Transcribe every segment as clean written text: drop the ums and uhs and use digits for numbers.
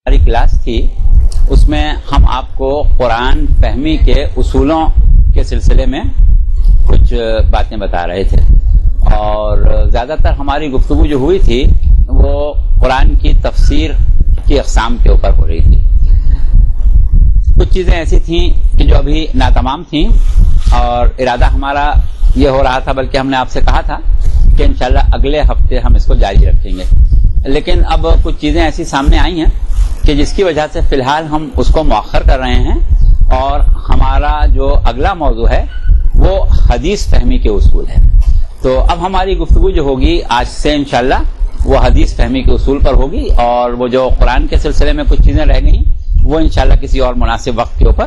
ہماری کلاس تھی اس میں ہم آپ کو قرآن فہمی کے اصولوں کے سلسلے میں کچھ باتیں بتا رہے تھے، اور زیادہ تر ہماری گفتگو جو ہوئی تھی وہ قرآن کی تفسیر کی اقسام کے اوپر ہو رہی تھی۔ کچھ چیزیں ایسی تھیں کہ جو ابھی ناتمام تھیں، اور ارادہ ہمارا یہ ہو رہا تھا، بلکہ ہم نے آپ سے کہا تھا کہ انشاءاللہ اگلے ہفتے ہم اس کو جاری رکھیں گے، لیکن اب کچھ چیزیں ایسی سامنے آئی ہیں کہ جس کی وجہ سے فی الحال ہم اس کو مؤخر کر رہے ہیں، اور ہمارا جو اگلا موضوع ہے وہ حدیث فہمی کے اصول ہے۔ تو اب ہماری گفتگو جو ہوگی آج سے انشاءاللہ وہ حدیث فہمی کے اصول پر ہوگی، اور وہ جو قرآن کے سلسلے میں کچھ چیزیں رہ گئیں وہ انشاءاللہ کسی اور مناسب وقت کے اوپر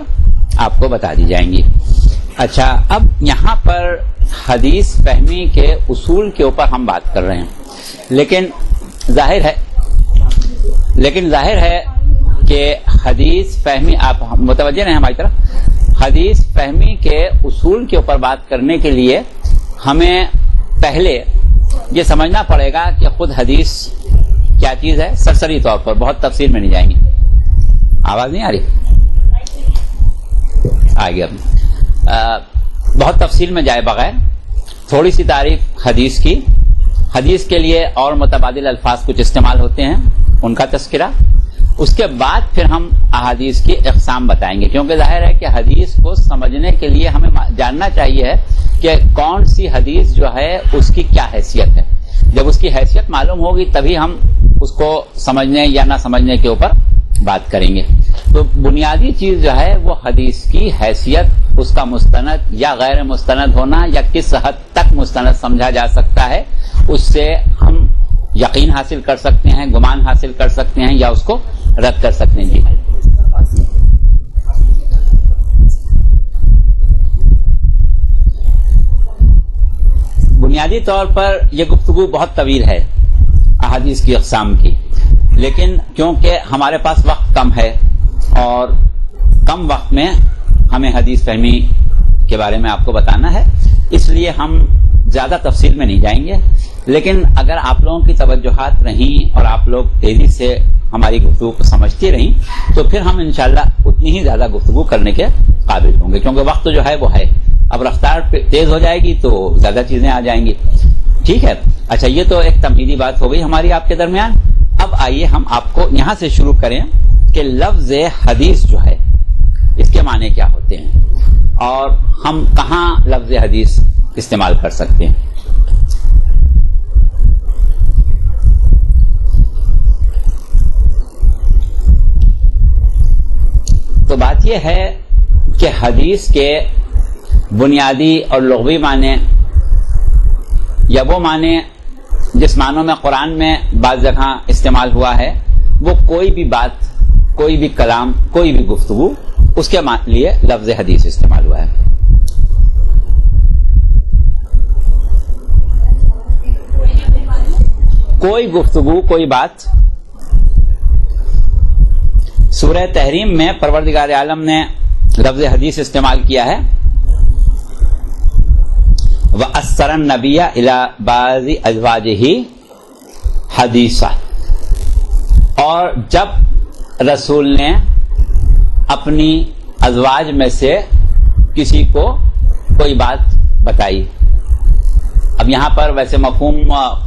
آپ کو بتا دی جائیں گی۔ اچھا، اب یہاں پر حدیث فہمی کے اصول کے اوپر ہم بات کر رہے ہیں، لیکن ظاہر ہے کہ حدیث فہمی، آپ متوجہ رہیں ہماری طرف، حدیث فہمی کے اصول کے اوپر بات کرنے کے لیے ہمیں پہلے یہ سمجھنا پڑے گا کہ خود حدیث کیا چیز ہے، سرسری طور پر، بہت تفصیل میں نہیں جائیں گے۔ آواز نہیں آ رہی؟ آ گیا۔ بہت تفصیل میں جائے بغیر تھوڑی سی تعریف حدیث کی، حدیث کے لیے اور متبادل الفاظ کچھ استعمال ہوتے ہیں، ان کا تذکرہ، اس کے بعد پھر ہم احادیث کی اقسام بتائیں گے، کیونکہ ظاہر ہے کہ حدیث کو سمجھنے کے لیے ہمیں جاننا چاہیے کہ کون سی حدیث جو ہے اس کی کیا حیثیت ہے۔ جب اس کی حیثیت معلوم ہوگی تبھی ہم اس کو سمجھنے یا نہ سمجھنے کے اوپر بات کریں گے۔ تو بنیادی چیز جو ہے وہ حدیث کی حیثیت، اس کا مستند یا غیر مستند ہونا، یا کس حد تک مستند سمجھا جا سکتا ہے، اس سے ہم یقین حاصل کر سکتے ہیں، گمان حاصل کر سکتے ہیں، یا اس کو رد کر سکتے ہیں۔ جی بنیادی طور پر یہ گفتگو بہت طویل ہے احادیث کی اقسام کی، لیکن کیونکہ ہمارے پاس وقت کم ہے اور کم وقت میں ہمیں حدیث فہمی کے بارے میں آپ کو بتانا ہے، اس لیے ہم زیادہ تفصیل میں نہیں جائیں گے، لیکن اگر آپ لوگوں کی توجہات رہیں اور آپ لوگ تیزی سے ہماری گفتگو کو سمجھتی رہیں تو پھر ہم انشاءاللہ اتنی ہی زیادہ گفتگو کرنے کے قابل ہوں گے، کیونکہ وقت جو ہے وہ ہے، اب رفتار تیز ہو جائے گی تو زیادہ چیزیں آ جائیں گی۔ ٹھیک ہے، اچھا، یہ تو ایک تمہیدی بات ہو گئی ہماری آپ کے درمیان۔ اب آئیے ہم آپ کو یہاں سے شروع کریں کہ لفظ حدیث جو ہے اس کے معنی کیا ہوتے ہیں، اور ہم کہاں لفظ حدیث استعمال کر سکتے ہیں۔ تو بات یہ ہے کہ حدیث کے بنیادی اور لغوی معنی، یا وہ معنی جس معنوں میں قرآن میں بعض جگہ استعمال ہوا ہے، وہ کوئی بھی بات، کوئی بھی کلام، کوئی بھی گفتگو، اس کے لیے لفظ حدیث استعمال ہوا ہے۔ کوئی گفتگو، کوئی بات۔ سورہ تحریم میں پروردگار عالم نے لفظ حدیث استعمال کیا ہے، وَأَسَّرَ النَّبِيَّ إِلَى بَعْضِ أَزْوَاجِهِ حَدِيثًا، اور جب رسول نے اپنی ازواج میں سے کسی کو کوئی بات بتائی۔ اب یہاں پر ویسے مفہوم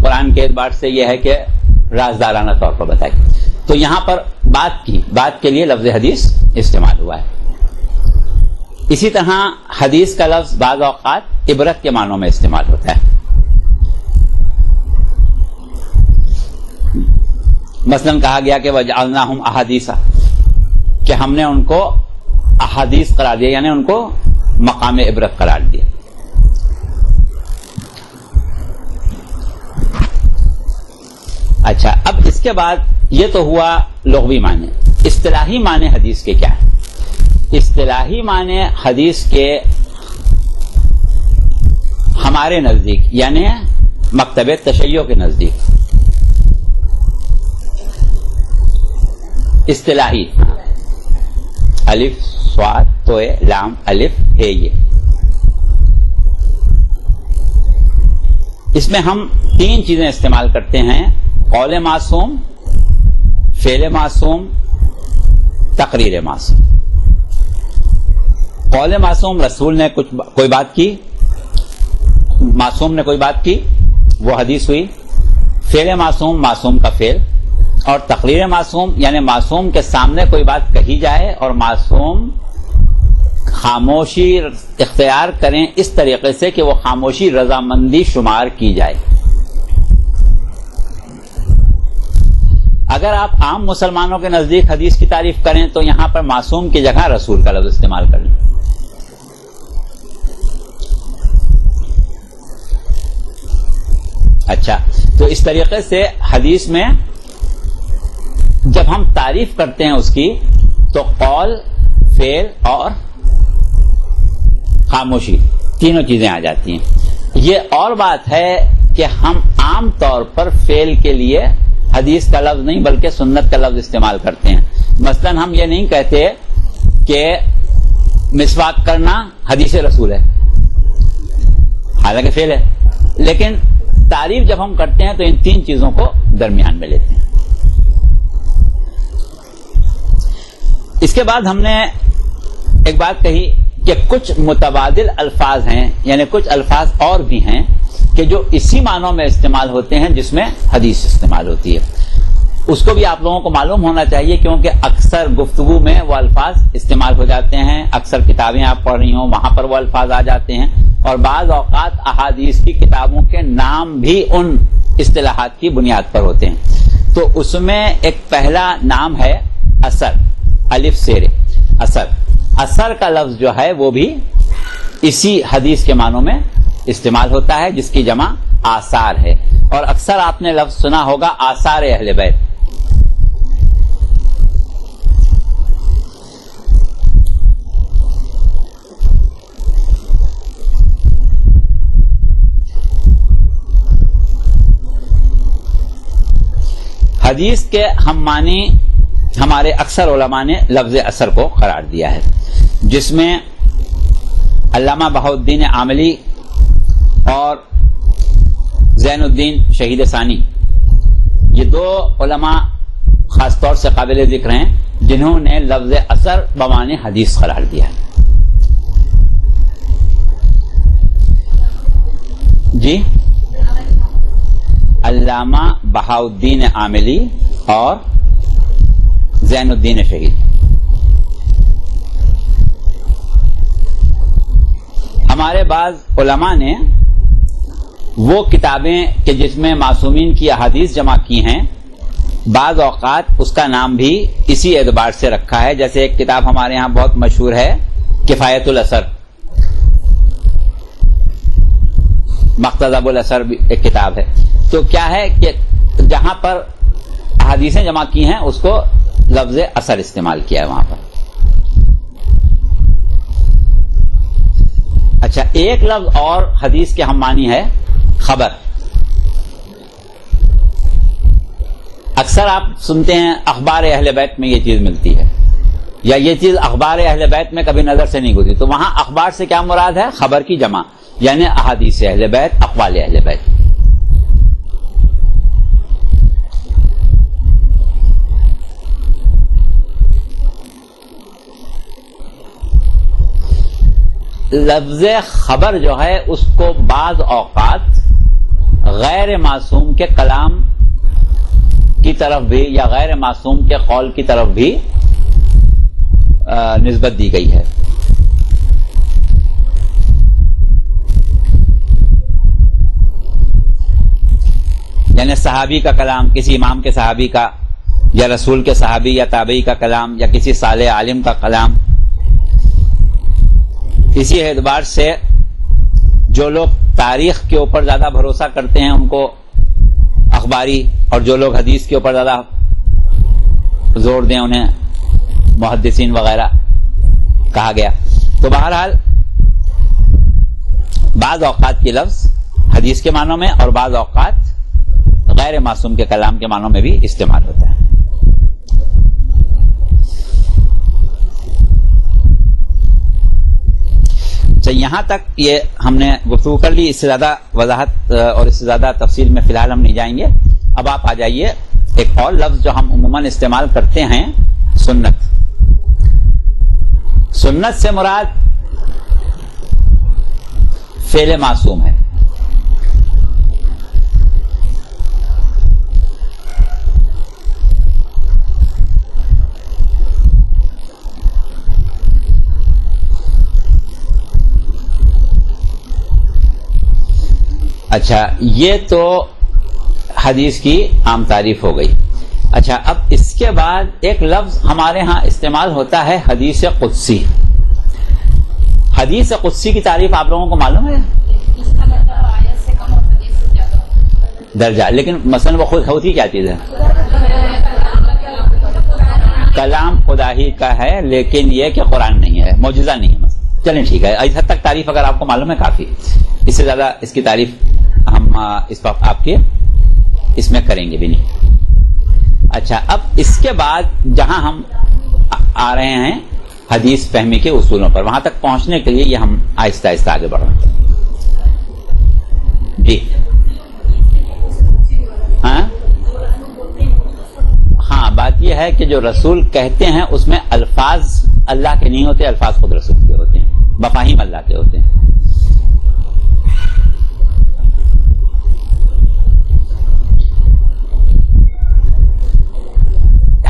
قرآن کے اعتبار سے یہ ہے کہ رازدارانہ طور پر بتائی، تو یہاں پر بات کے لیے لفظ حدیث استعمال ہوا ہے۔ اسی طرح حدیث کا لفظ بعض اوقات عبرت کے معنوں میں استعمال ہوتا ہے۔ مثلا کہا گیا کہ وَجَعَلْنَاهُمْ أَحَادِيثًا، کہ ہم نے ان کو احادیث قرار دیا، یعنی ان کو مقام عبرت قرار دیا۔ اچھا، اب اس کے بعد یہ تو ہوا لغوی معنی۔ اصطلاحی معنی حدیث کے کیا ہے؟ اصطلاحی معنی حدیث کے ہمارے نزدیک، یعنی مکتب تشیع کے نزدیک، اصطلاحی، الف صاد توئے لام الف ہے، یہ اس میں ہم تین چیزیں استعمال کرتے ہیں: قول معصوم، فعل معصوم تقریر معصوم. قول معصوم رسول نے کوئی بات کی، معصوم نے کوئی بات کی، وہ حدیث ہوئی. فعل معصوم، معصوم کا فعل. اور تقریر معصوم یعنی معصوم کے سامنے کوئی بات کہی جائے اور معصوم خاموشی اختیار کریں اس طریقے سے کہ وہ خاموشی رضامندی شمار کی جائے. اگر آپ عام مسلمانوں کے نزدیک حدیث کی تعریف کریں تو یہاں پر معصوم کی جگہ رسول کا لفظ استعمال کر لیں. اچھا، تو اس طریقے سے حدیث میں جب ہم تعریف کرتے ہیں اس کی تو قول، فعل اور خاموشی تینوں چیزیں آ جاتی ہیں. یہ اور بات ہے کہ ہم عام طور پر فعل کے لیے حدیث کا لفظ نہیں بلکہ سنت کا لفظ استعمال کرتے ہیں. مثلا ہم یہ نہیں کہتے کہ مسواک کرنا حدیث رسول ہے، حالانکہ فعل ہے، لیکن تعریف جب ہم کرتے ہیں تو ان تین چیزوں کو درمیان میں لیتے ہیں. اس کے بعد ہم نے ایک بات کہی کہ کچھ متبادل الفاظ ہیں، یعنی کچھ الفاظ اور بھی ہیں کہ جو اسی معنوں میں استعمال ہوتے ہیں جس میں حدیث استعمال ہوتی ہے. اس کو بھی آپ لوگوں کو معلوم ہونا چاہیے کیونکہ اکثر گفتگو میں وہ الفاظ استعمال ہو جاتے ہیں. اکثر کتابیں آپ پڑھ رہی ہوں وہاں پر وہ الفاظ آ جاتے ہیں، اور بعض اوقات احادیث کی کتابوں کے نام بھی ان اصطلاحات کی بنیاد پر ہوتے ہیں. تو اس میں ایک پہلا نام ہے اثر، الف زیر اثر. اثر کا لفظ جو ہے وہ بھی اسی حدیث کے معنوں میں استعمال ہوتا ہے جس کی جمع آثار ہے. اور اکثر آپ نے لفظ سنا ہوگا آثار اہل بیت. حدیث کے ہم معنی ہمارے اکثر علماء نے لفظ اثر کو قرار دیا ہے، جس میں علامہ بہاؤالدین عاملی اور زین الدین شہید ثانی یہ دو علماء خاص طور سے قابل ذکر ہیں جنہوں نے لفظ اثر بمعنی حدیث قرار دیا ہے. جی، علامہ بہاؤالدین عاملی اور زین الدین شہید. ہمارے بعض علماء نے وہ کتابیں کہ جس میں معصومین کی احادیث جمع کی ہیں بعض اوقات اس کا نام بھی اسی اعتبار سے رکھا ہے. جیسے ایک کتاب ہمارے ہاں بہت مشہور ہے کفایت الاثر، مقتضب الاثر بھی ایک کتاب ہے. تو کیا ہے کہ جہاں پر احادیثیں جمع کی ہیں اس کو لفظ اثر استعمال کیا ہے وہاں پر. اچھا، ایک لفظ اور حدیث کے ہم معنی ہے خبر. اکثر آپ سنتے ہیں اخبار اہل بیت میں یہ چیز ملتی ہے، یا یہ چیز اخبار اہل بیت میں کبھی نظر سے نہیں گزری. تو وہاں اخبار سے کیا مراد ہے؟ خبر کی جمع، یعنی احادیث اہل بیت، اقوال اہل بیت. لفظ خبر جو ہے اس کو بعض اوقات غیر معصوم کے کلام کی طرف بھی یا غیر معصوم کے قول کی طرف بھی نسبت دی گئی ہے. یعنی صحابی کا کلام، کسی امام کے صحابی کا، یا رسول کے صحابی یا تابعی کا کلام، یا کسی صالح عالم کا کلام. اسی اعتبار سے جو لوگ تاریخ کے اوپر زیادہ بھروسہ کرتے ہیں ان کو اخباری، اور جو لوگ حدیث کے اوپر زیادہ زور دیں انہیں محدثین وغیرہ کہا گیا. تو بہرحال بعض اوقات یہ لفظ حدیث کے معنوں میں اور بعض اوقات غیر معصوم کے کلام کے معنوں میں بھی استعمال ہوتا ہے. یہاں تک یہ ہم نے گفتگو کر لی. اس سے زیادہ وضاحت اور اس سے زیادہ تفصیل میں فی الحال ہم نہیں جائیں گے. اب آپ آ جائیے ایک اور لفظ جو ہم عموماً استعمال کرتے ہیں، سنت. سنت سے مراد فعل معصوم ہے. اچھا یہ تو حدیث کی عام تعریف ہو گئی. اچھا اب اس کے بعد ایک لفظ ہمارے ہاں استعمال ہوتا ہے حدیث قدسی. حدیث قدسی کی تعریف آپ لوگوں کو معلوم ہے؟ درجہ. لیکن مثلا وہ خود ہوتی کیا چیز ہے؟ کلام خدا ہی کا ہے، لیکن یہ کہ قرآن نہیں ہے، معجزہ نہیں ہے. مثلا چلیں ٹھیک ہے، اس حد تک تعریف اگر آپ کو معلوم ہے کافی. اس سے زیادہ اس کی تعریف ہم اس وقت آپ کے اس میں کریں گے بھی نہیں. اچھا اب اس کے بعد جہاں ہم آ رہے ہیں حدیث فہمی کے اصولوں پر، وہاں تک پہنچنے کے لیے یہ ہم آہستہ آہستہ آگے بڑھ رہے ہیں. جی ہاں بات یہ ہے کہ جو رسول کہتے ہیں اس میں الفاظ اللہ کے نہیں ہوتے، الفاظ خود رسول کے ہوتے ہیں، مفاہیم اللہ کے ہوتے ہیں.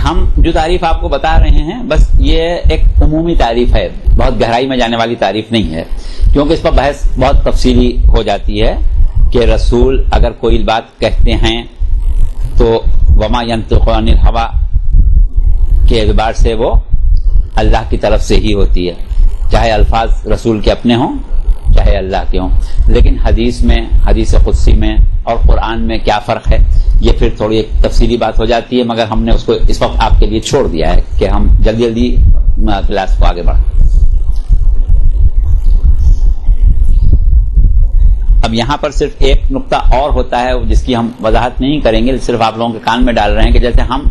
ہم جو تعریف آپ کو بتا رہے ہیں بس یہ ایک عمومی تعریف ہے، بہت گہرائی میں جانے والی تعریف نہیں ہے، کیونکہ اس پر بحث بہت تفصیلی ہو جاتی ہے کہ رسول اگر کوئی بات کہتے ہیں تو وما ينطق عن الهوى کے اعتبار سے وہ اللہ کی طرف سے ہی ہوتی ہے، چاہے الفاظ رسول کے اپنے ہوں چاہے اللہ کے ہوں. لیکن حدیث میں، حدیث قدسی میں اور قرآن میں کیا فرق ہے یہ پھر تھوڑی ایک تفصیلی بات ہو جاتی ہے، مگر ہم نے اس کو اس وقت آپ کے لیے چھوڑ دیا ہے کہ ہم جلدی جلدی کلاس کو آگے بڑھیں. اب یہاں پر صرف ایک نقطہ اور ہوتا ہے جس کی ہم وضاحت نہیں کریں گے، صرف آپ لوگوں کے کان میں ڈال رہے ہیں کہ جیسے ہم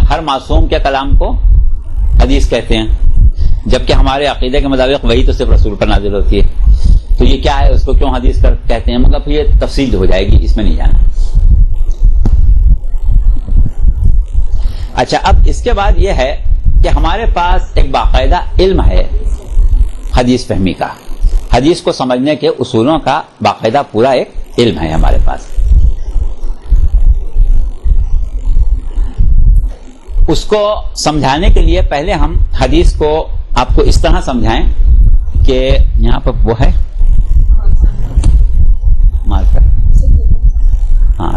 ہر معصوم کے کلام کو حدیث کہتے ہیں، جبکہ ہمارے عقیدے کے مطابق وہی تو صرف رسول پر نازل ہوتی ہے. تو یہ کیا ہے، اس کو کیوں حدیث کہتے ہیں، مگر یہ تفصیل ہو جائے گی، اس میں نہیں جانا. اچھا اب اس کے بعد یہ ہے کہ ہمارے پاس ایک باقاعدہ علم ہے حدیث فہمی کا، حدیث کو سمجھنے کے اصولوں کا باقاعدہ پورا ایک علم ہے ہمارے پاس. اس کو سمجھانے کے لیے پہلے ہم حدیث کو آپ کو اس طرح سمجھائیں کہ یہاں پر وہ ہے مارکر، ہاں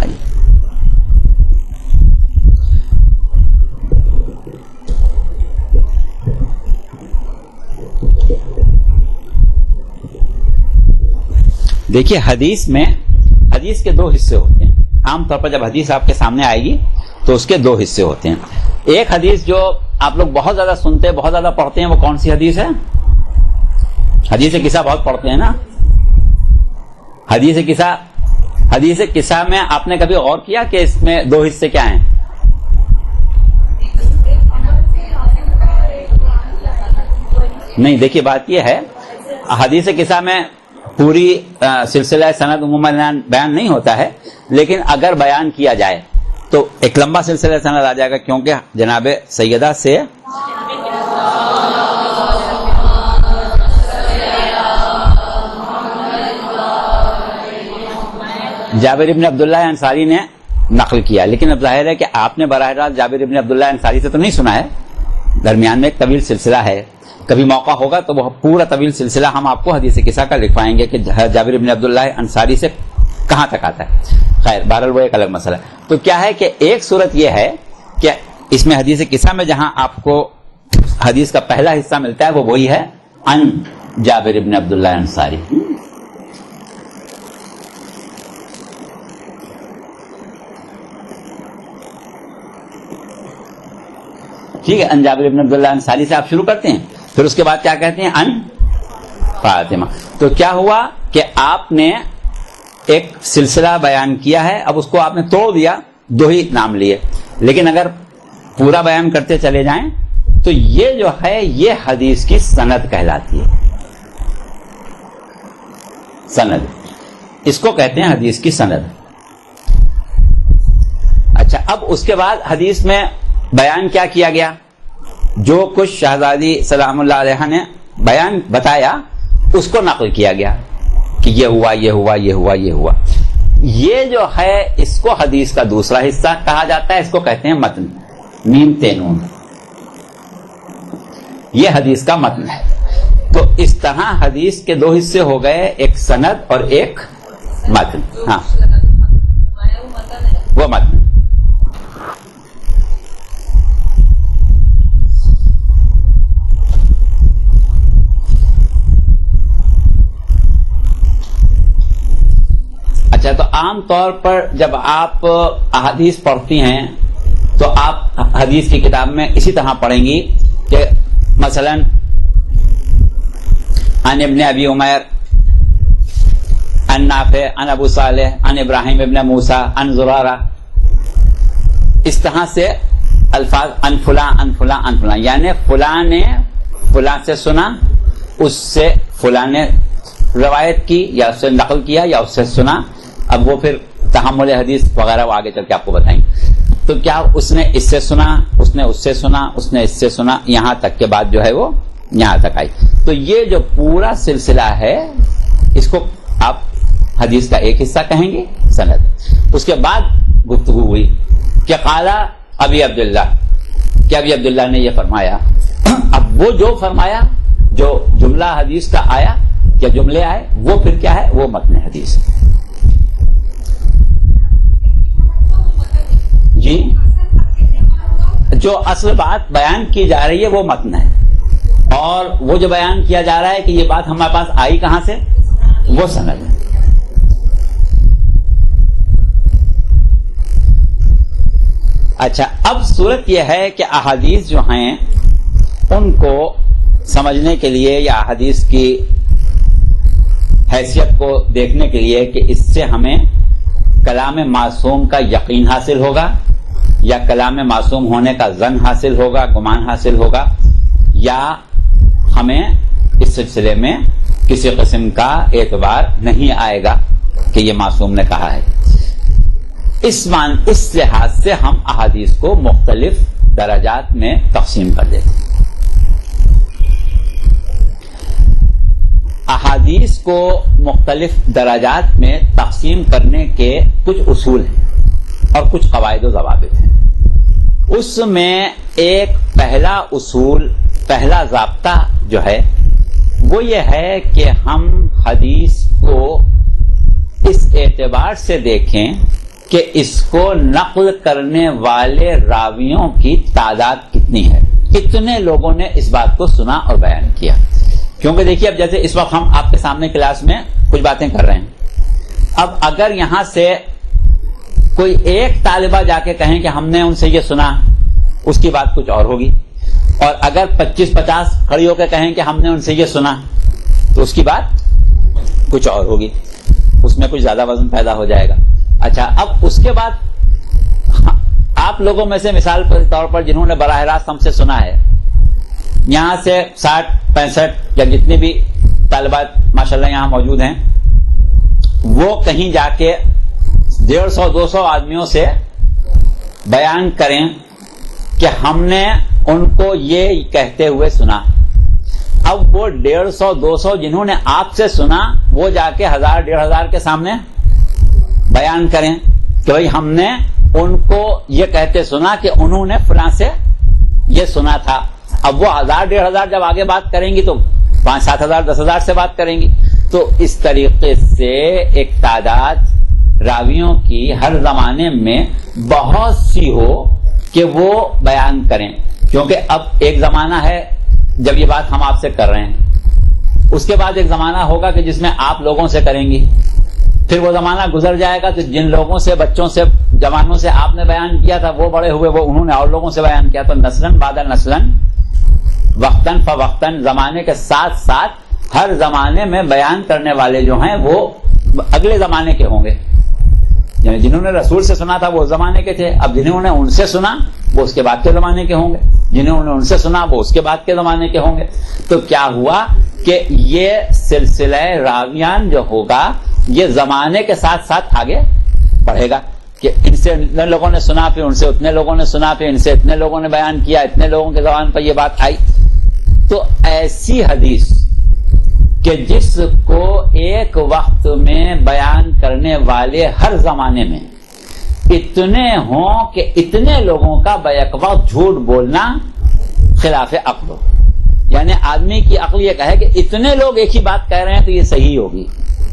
دیکھیے حدیث میں، حدیث کے دو حصے ہوتے ہیں. عام طور پر جب حدیث آپ کے سامنے آئے گی تو اس کے دو حصے ہوتے ہیں. ایک حدیث جو آپ لوگ بہت زیادہ سنتے، بہت زیادہ پڑھتے ہیں، وہ کون سی حدیث ہے؟ حدیث قصہ بہت پڑھتے ہیں نا. حدیث قصہ میں آپ نے کبھی غور کیا کہ اس میں دو حصے کیا ہیں؟ نہیں، دیکھیے بات یہ ہے حدیث قصہ میں پوری سلسلہ سند عموماً بیان نہیں ہوتا ہے، لیکن اگر بیان کیا جائے تو ایک لمبا سلسلہ سند آ جائے گا، کیونکہ جناب سیدہ سے جابر ابن عبداللہ انصاری نے نقل کیا. لیکن اب ظاہر ہے کہ آپ نے براہ راست جابر ابن عبداللہ انصاری سے تو نہیں سنا ہے، درمیان میں ایک طویل سلسلہ ہے. کبھی موقع ہوگا تو وہ پورا طویل سلسلہ ہم آپ کو حدیث قصہ کا لکھوائیں گے کہ جابر ابن عبداللہ انصاری سے کہاں تک آتا ہے. خیر بہرحال وہ ایک الگ مسئلہ ہے. تو کیا ہے کہ ایک صورت یہ ہے کہ اس میں حدیث قصہ میں جہاں آپ کو حدیث کا پہلا حصہ ملتا ہے وہ وہی ہے ان جابر ابن عبداللہ انصاری. ٹھیک ہے، ان جابر ابن عبداللہ انصاری سے آپ شروع کرتے ہیں، پھر اس کے بعد کیا کہتے ہیں؟ ان فاطمہ. تو کیا ہوا کہ آپ نے ایک سلسلہ بیان کیا ہے، اب اس کو آپ نے توڑ دیا، دو ہی نام لیے. لیکن اگر پورا بیان کرتے چلے جائیں تو یہ جو ہے یہ حدیث کی سند کہلاتی ہے. سند اس کو کہتے ہیں حدیث کی سند. اچھا اب اس کے بعد حدیث میں بیان کیا کیا گیا؟ جو کچھ شہزادی سلام اللہ علیہ نے بتایا اس کو نقل کیا گیا کہ یہ ہوا یہ ہوا یہ ہوا یہ ہوا. یہ جو ہے اس کو حدیث کا دوسرا حصہ کہا جاتا ہے. اس کو کہتے ہیں متن. میم تینون یہ حدیث کا متن ہے. تو اس طرح حدیث کے دو حصے ہو گئے, ایک سند اور ایک متن. ہاں وہ متن. اچھا, تو عام طور پر جب آپ احادیث پڑھتی ہیں تو آپ حدیث کی کتاب میں اسی طرح پڑھیں گی کہ مثلا عن ابن ابی عمیر عن نافع عن ابو صالح عن ابراہیم ابن موسیٰ عن زرارہ, اس طرح سے الفاظ عن فلاں عن فلاں عن فلاں, یعنی فلاں نے فلاں سے سنا, اس سے فلاں نے روایت کی یا اس سے نقل کیا یا اس سے سنا. اب وہ پھر تحمل حدیث وغیرہ وہ آگے چل کے آپ کو بتائیں. تو کیا اس نے اس سے سنا, اس نے اس سے سنا, اس نے اس سے سنا, یہاں تک کے بعد جو ہے وہ یہاں تک آئی. تو یہ جو پورا سلسلہ ہے اس کو آپ حدیث کا ایک حصہ کہیں گے سند. اس کے بعد گفتگو ہوئی کہ قال ابی عبداللہ, کہ ابی عبداللہ نے یہ فرمایا. اب وہ جو فرمایا, جو جملہ حدیث کا آیا یا جملے آئے, وہ پھر کیا ہے, وہ متن حدیث. جی, جو اصل بات بیان کی جا رہی ہے وہ متن ہے, اور وہ جو بیان کیا جا رہا ہے کہ یہ بات ہمارے پاس آئی کہاں سے, وہ سند ہے. اچھا, اب صورت یہ ہے کہ احادیث جو ہیں ان کو سمجھنے کے لیے یا احادیث کی حیثیت کو دیکھنے کے لیے کہ اس سے ہمیں کلام معصوم کا یقین حاصل ہوگا یا کلام معصوم ہونے کا ظن حاصل ہوگا, گمان حاصل ہوگا, یا ہمیں اس سلسلے میں کسی قسم کا اعتبار نہیں آئے گا کہ یہ معصوم نے کہا ہے. اس لحاظ سے ہم احادیث کو مختلف درجات میں تقسیم کر دیتے ہیں. احادیث کو مختلف درجات میں تقسیم کرنے کے کچھ اصول ہیں اور کچھ قواعد و ضوابط ہیں. اس میں ایک پہلا اصول, پہلا ضابطہ جو ہے وہ یہ ہے کہ ہم حدیث کو اس اعتبار سے دیکھیں کہ اس کو نقل کرنے والے راویوں کی تعداد کتنی ہے, کتنے لوگوں نے اس بات کو سنا اور بیان کیا. کیونکہ دیکھیے, اب جیسے اس وقت ہم آپ کے سامنے کلاس میں کچھ باتیں کر رہے ہیں. اب اگر یہاں سے کوئی ایک طالبہ جا کے کہیں کہ ہم نے ان سے یہ سنا, اس کی بات کچھ اور ہوگی. اور اگر 25-50 کھڑی ہو کے کہیں کہ ہم نے ان سے یہ سنا, تو اس کی بات کچھ اور ہوگی. اس میں کچھ زیادہ وزن پیدا ہو جائے گا. اچھا, اب اس کے بعد آپ لوگوں میں سے مثال کے طور پر جنہوں نے براہ راست ہم سے سنا ہے, یہاں سے 60-65 یا جتنے بھی طالبات ماشاءاللہ یہاں موجود ہیں, وہ کہیں جا کے 150-200 آدمیوں سے بیان کریں کہ ہم نے ان کو یہ کہتے ہوئے سنا. اب وہ 150-200 جنہوں نے آپ سے سنا, وہ جا کے 1000-1500 کے سامنے بیان کریں کہ بھئی ہم نے ان کو یہ کہتے سنا کہ انہوں نے فلاں سے یہ سنا تھا. اب وہ 1000-1500 جب آگے بات کریں گی تو 5-7 ہزار 10 ہزار سے بات کریں گی. تو اس طریقے سے ایک تعداد راویوں کی ہر زمانے میں بہت سی ہو کہ وہ بیان کریں. کیونکہ اب ایک زمانہ ہے جب یہ بات ہم آپ سے کر رہے ہیں, اس کے بعد ایک زمانہ ہوگا کہ جس میں آپ لوگوں سے کریں گی, پھر وہ زمانہ گزر جائے گا تو جن لوگوں سے, بچوں سے, جوانوں سے آپ نے بیان کیا تھا وہ بڑے ہوئے, وہ انہوں نے اور لوگوں سے بیان کیا. تو نسلاً بعد نسلاً, وقتاً فوقتاً, زمانے کے ساتھ ساتھ ہر زمانے میں بیان کرنے والے جو ہیں وہ اگلے زمانے کے ہوں گے. یعنی جنہوں نے رسول سے سنا تھا وہ زمانے کے تھے, اب جنہوں نے ان سے سنا وہ اس کے بعد کے زمانے کے ہوں گے, جنہوں نے ان سے سنا وہ اس کے بعد کے زمانے کے ہوں گے. تو کیا ہوا کہ یہ سلسلہ راویان جو ہوگا یہ زمانے کے ساتھ ساتھ آگے بڑھے گا. کہ ان سے اتنے لوگوں نے سنا، پھر ان سے اتنے لوگوں نے سنا، پھر ان سے اتنے لوگوں نے بیان کیا، اتنے لوگوں کے زبان پر یہ بات آئی. تو ایسی حدیث کہ جس کو ایک وقت میں بیان کرنے والے ہر زمانے میں اتنے ہوں کہ اتنے لوگوں کا بیک وقت جھوٹ بولنا خلاف عقل ہو. یعنی آدمی کی عقل یہ کہے کہ اتنے لوگ ایک ہی بات کہہ رہے ہیں تو یہ صحیح ہوگی،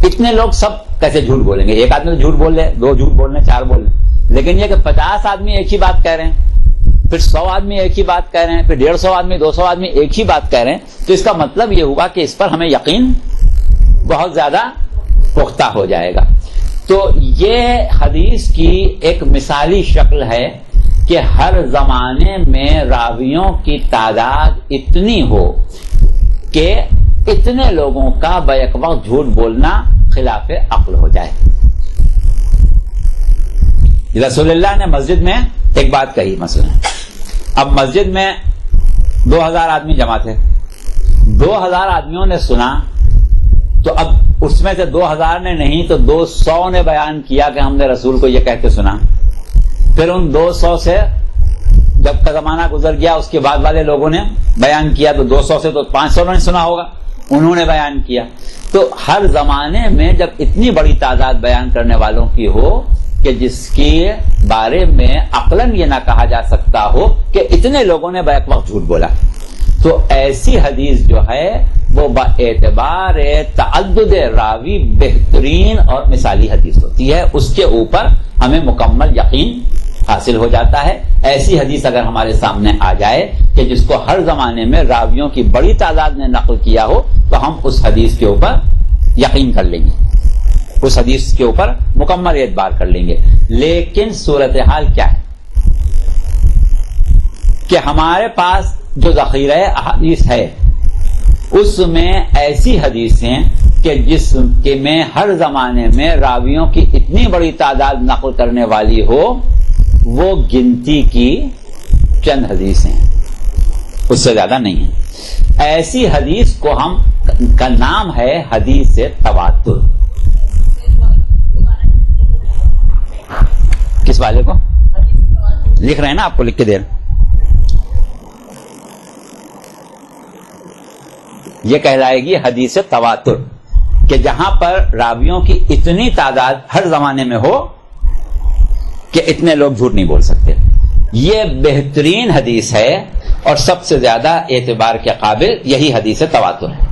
اتنے لوگ سب کیسے جھوٹ بولیں گے؟ ایک آدمی تو جھوٹ بول لے، دو جھوٹ بول لیں، چار بول لیں، لیکن یہ کہ 50 آدمی ایک ہی بات کہہ رہے ہیں، پھر 100 آدمی ایک ہی بات کہہ رہے ہیں، پھر 150 آدمی 200 آدمی ایک ہی بات کہہ رہے ہیں، تو اس کا مطلب یہ ہوا کہ اس پر ہمیں یقین بہت زیادہ پختہ ہو جائے گا. تو یہ حدیث کی ایک مثالی شکل ہے کہ ہر زمانے میں راویوں کی تعداد اتنی ہو کہ اتنے لوگوں کا بیک وقت جھوٹ بولنا خلاف عقل ہو جائے. رسول اللہ نے مسجد میں ایک بات کہی، مثلا اب مسجد میں 2000 آدمی جمع تھے، 2000 آدمیوں نے سنا، تو اب اس میں سے 2000 نے نہیں تو 200 نے بیان کیا کہ ہم نے رسول کو یہ کہہ کے سنا. پھر ان 200 سے جب کا زمانہ گزر گیا اس کے بعد والے لوگوں نے بیان کیا، تو 200 سے تو 500 نے سنا ہوگا، انہوں نے بیان کیا. تو ہر زمانے میں جب اتنی بڑی تعداد بیان کرنے والوں کی ہو کہ جس کے بارے میں عقلاً یہ نہ کہا جا سکتا ہو کہ اتنے لوگوں نے بیک وقت جھوٹ بولا، تو ایسی حدیث جو ہے وہ با اعتبار تعدد راوی بہترین اور مثالی حدیث ہوتی ہے. اس کے اوپر ہمیں مکمل یقین حاصل ہو جاتا ہے. ایسی حدیث اگر ہمارے سامنے آ جائے کہ جس کو ہر زمانے میں راویوں کی بڑی تعداد نے نقل کیا ہو، تو ہم اس حدیث کے اوپر یقین کر لیں گے، اس حدیث کے اوپر مکمل اعتبار کر لیں گے. لیکن صورتحال کیا ہے کہ ہمارے پاس جو ذخیرہ احادیث ہے اس میں ایسی حدیثیں کہ جس کے میں ہر زمانے میں راویوں کی اتنی بڑی تعداد نقل کرنے والی ہو، وہ گنتی کی چند حدیثیں ہیں، اس سے زیادہ نہیں ہیں. ایسی حدیث کو ہم کا نام ہے حدیث تواتر. کس والے کو لکھ رہے ہیں نا؟ آپ کو لکھ کے دے رہے. یہ کہلائے گی حدیث تواتر کہ جہاں پر راویوں کی اتنی تعداد ہر زمانے میں ہو کہ اتنے لوگ جھوٹ نہیں بول سکتے. یہ بہترین حدیث ہے اور سب سے زیادہ اعتبار کے قابل یہی حدیث تواتر ہے.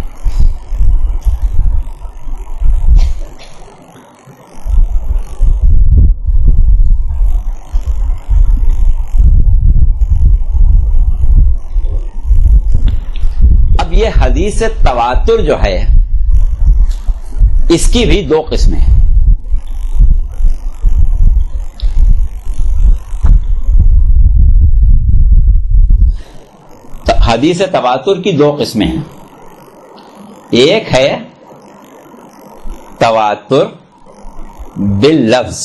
اب یہ حدیث تواتر جو ہے اس کی بھی دو قسمیں ہیں. حدیث تواتر کی دو قسمیں ہیں. ایک ہے تواتر باللفظ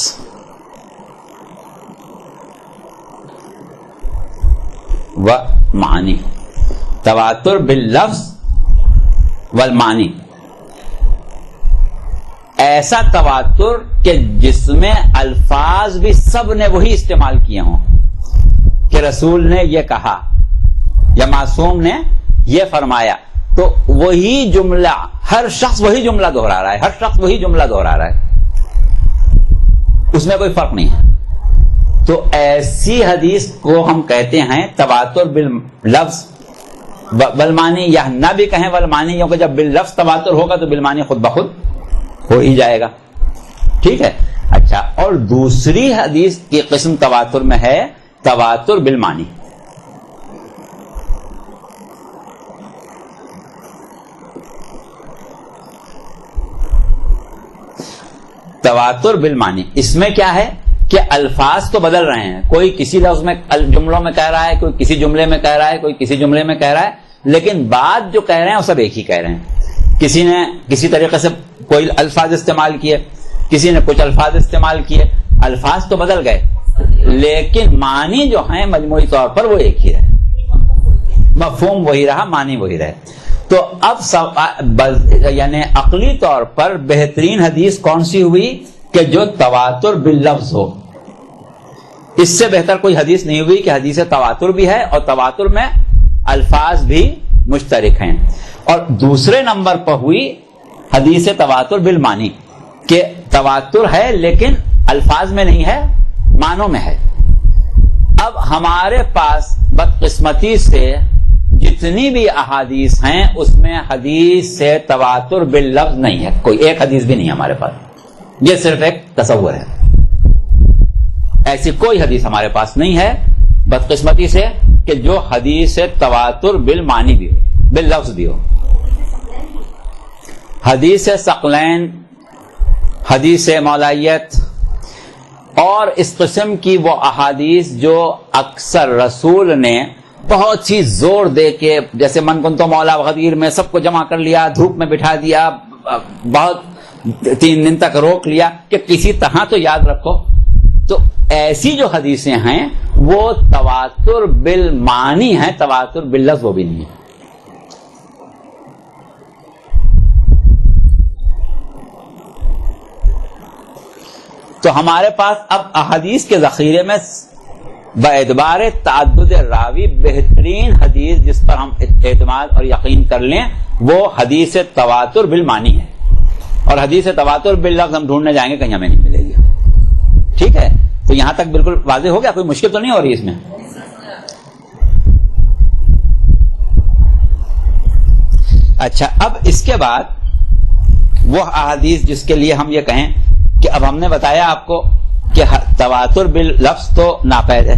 و معنی. تواتر باللفظ والمعنی، ایسا تواتر کہ جس میں الفاظ بھی سب نے وہی استعمال کیے ہوں کہ رسول نے یہ کہا یا معصوم نے یہ فرمایا، تو وہی جملہ ہر شخص وہی جملہ دہرا رہا ہے، ہر شخص وہی جملہ دہرا رہا ہے، اس میں کوئی فرق نہیں ہے. تو ایسی حدیث کو ہم کہتے ہیں تواتر باللفظ بالمانی، یا نہ بھی کہیں بالمانی، کیونکہ جب باللفظ تواتر ہوگا تو بالمانی خود بخود ہو ہی جائے گا. ٹھیک ہے. اچھا، اور دوسری حدیث کی قسم تواتر میں ہے تواتر بالمانی. تواتر بالمانی، اس میں کیا ہے کہ الفاظ تو بدل رہے ہیں، کوئی کسی لفظ میں جملوں میں کہہ رہا ہے، کوئی کسی جملے میں کہہ رہا ہے، کوئی کسی جملے میں کہہ رہا ہے، لیکن بات جو کہہ رہے ہیں وہ سب ایک ہی کہہ رہے ہیں. کسی نے کسی طریقے سے کوئی الفاظ استعمال کیے، کسی نے کچھ الفاظ استعمال کیے، الفاظ تو بدل گئے لیکن معنی جو ہیں مجموعی طور پر وہ ایک ہی رہے، مفہوم وہی رہا، معنی وہی رہے. تو اب یعنی عقلی طور پر بہترین حدیث کون سی ہوئی کہ جو تواتر باللفظ ہو، اس سے بہتر کوئی حدیث نہیں ہوئی کہ حدیث تواتر بھی ہے اور تواتر میں الفاظ بھی مشترک ہیں. اور دوسرے نمبر پر ہوئی حدیث تواتر بالمانی کہ تواتر ہے لیکن الفاظ میں نہیں ہے، معنوں میں ہے. اب ہمارے پاس بدقسمتی سے جتنی بھی احادیث ہیں اس میں حدیث سے تواتر باللفظ نہیں ہے، کوئی ایک حدیث بھی نہیں ہمارے پاس. یہ صرف ایک تصور ہے، ایسی کوئی حدیث ہمارے پاس نہیں ہے بدقسمتی سے کہ جو حدیث سے تواتر بالمانی بھی ہو، باللفظ بھی ہو. حدیث ثقلین، حدیث مولائیت اور اس قسم کی وہ احادیث جو اکثر رسول نے بہت ہی زور دے کے، جیسے من کن تو مولا غدیر میں سب کو جمع کر لیا، دھوپ میں بٹھا دیا، بہت 3 دن تک روک لیا کہ کسی طرح تو یاد رکھو. تو ایسی جو حدیثیں ہیں وہ تواتر بالمانی ہیں، تواتر باللفظ وہ بھی نہیں ہے. تو ہمارے پاس اب احادیث کے ذخیرے میں باعتبار تعدد راوی بہترین حدیث جس پر ہم اعتماد اور یقین کر لیں وہ حدیث تواتر بالمانی ہے. اور حدیث تواتر باللفظ ہم ڈھونڈنے جائیں گے کہیں ہمیں نہیں ملے گی. ٹھیک ہے، تو یہاں تک بالکل واضح ہو گیا، کوئی مشکل تو نہیں ہو رہی اس میں. اچھا، اب اس کے بعد وہ احادیث جس کے لیے ہم یہ کہیں کہ اب ہم نے بتایا آپ کو کہ تواتر باللفظ تو ناپید ہے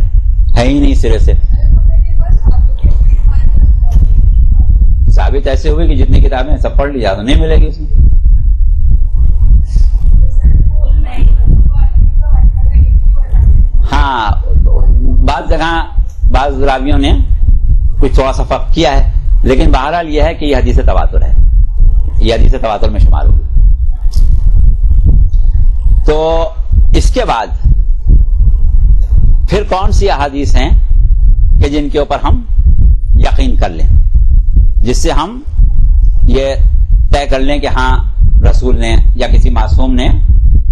ہی نہیں سرے سے. ثابت ایسے ہوئی کہ جتنی کتابیں سب پڑھ لی جا تو نہیں ملے گی اس میں. ہاں، بعض جگہ بعض راویوں نے کچھ تھوڑا سا فرق کیا ہے، لیکن بہرحال یہ ہے کہ یہ حدیث تواتر ہے، یہ حدیث تواتر میں شمار ہوگی. تو اس کے بعد پھر کون سی احادیث ہیں کہ جن کے اوپر ہم یقین کر لیں، جس سے ہم یہ طے کر لیں کہ ہاں رسول نے یا کسی معصوم نے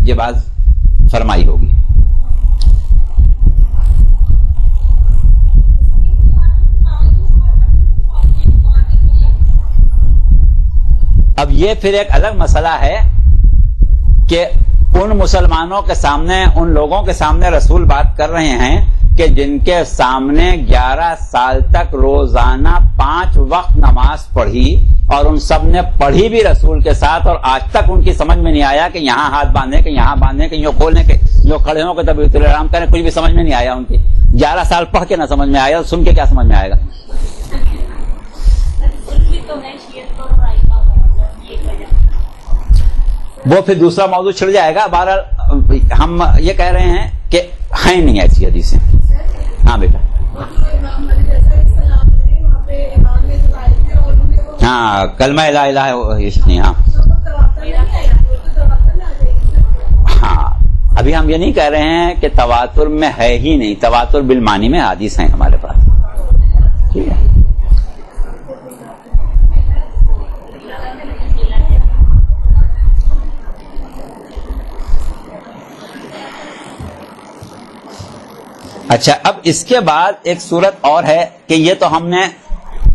یہ بات فرمائی ہوگی. اب یہ پھر ایک الگ مسئلہ ہے کہ ان مسلمانوں کے سامنے، ان لوگوں کے سامنے رسول بات کر رہے ہیں کہ جن کے سامنے 11 سال تک روزانہ 5 وقت نماز پڑھی اور ان سب نے پڑھی بھی رسول کے ساتھ، اور آج تک ان کی سمجھ میں نہیں آیا کہ یہاں ہاتھ باندھے، کہ یہاں باندھے، کہ یوں کھولنے کے، یوں کھڑے ہوں کہ تبیعت الرحم کریں، کچھ بھی سمجھ میں نہیں آیا ان کی. 11 سال پڑھ کے نہ سمجھ میں آیا، سن کے کیا سمجھ میں آئے گا. وہ پھر دوسرا موضوع چھڑ جائے گا. بہرحال ہم یہ کہہ رہے ہیں کہ ہیں نہیں ایسی حدیثیں. ہاں بیٹا، ہاں کلمہ لا الہ نہیں. ہاں ابھی ہم یہ نہیں کہہ رہے ہیں کہ تواتر میں ہے ہی نہیں، تواتر بالمانی میں حدیث ہیں ہمارے پاس. ٹھیک ہے. اچھا، اب اس کے بعد ایک صورت اور ہے کہ یہ تو ہم نے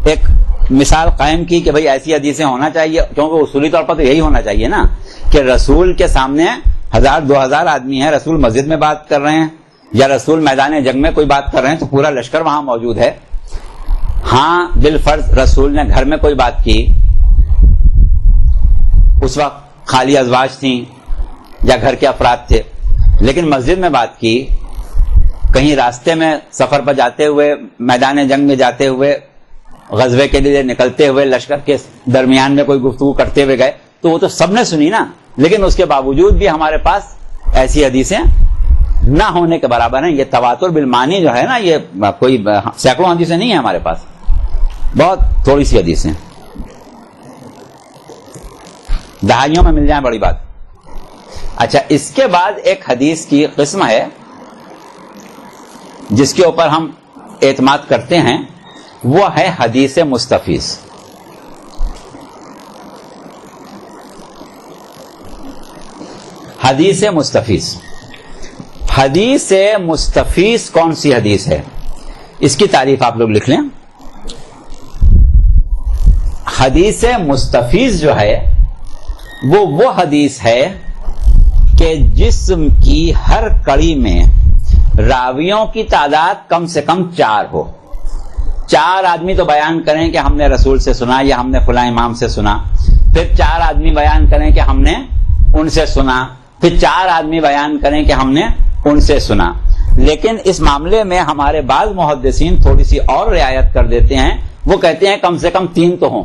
ایک مثال قائم کی کہ بھئی ایسی حدیثیں ہونا چاہیے، کیونکہ اصولی طور پر تو یہی ہونا چاہیے نا کہ رسول کے سامنے 1000-2000 آدمی ہیں، رسول مسجد میں بات کر رہے ہیں یا رسول میدان جنگ میں کوئی بات کر رہے ہیں تو پورا لشکر وہاں موجود ہے. ہاں بالفرض رسول نے گھر میں کوئی بات کی، اس وقت خالی ازواج تھیں یا گھر کے افراد تھے، لیکن مسجد میں بات کی، کہیں راستے میں سفر پر جاتے ہوئے، میدان جنگ میں جاتے ہوئے، غزوے کے لیے نکلتے ہوئے لشکر کے درمیان میں کوئی گفتگو کرتے ہوئے گئے، تو وہ تو سب نے سنی نا. لیکن اس کے باوجود بھی ہمارے پاس ایسی حدیثیں نہ ہونے کے برابر ہیں. یہ تواتر بالمانی جو ہے نا، یہ کوئی سینکڑوں حدیثیں نہیں ہیں ہمارے پاس، بہت تھوڑی سی حدیثیں، دہائیوں میں مل جائیں بڑی بات. اچھا، اس کے بعد ایک حدیث کی قسم ہے جس کے اوپر ہم اعتماد کرتے ہیں، وہ ہے حدیث مستفیض. حدیث مستفیض، حدیث مستفیض کون سی حدیث ہے؟ اس کی تعریف آپ لوگ لکھ لیں. حدیث مستفیض جو ہے وہ حدیث ہے کہ جسم کی ہر کڑی میں راویوں کی تعداد کم سے کم 4 ہو. 4 آدمی تو بیان کریں کہ ہم نے رسول سے سنا یا ہم نے فلاں امام سے سنا، پھر 4 آدمی بیان کریں کہ ہم نے ان سے سنا، پھر 4 آدمی بیان کریں کہ ہم نے ان سے سنا. لیکن اس معاملے میں ہمارے بعض محدثین تھوڑی سی اور رعایت کر دیتے ہیں، وہ کہتے ہیں کم سے کم 3 تو ہوں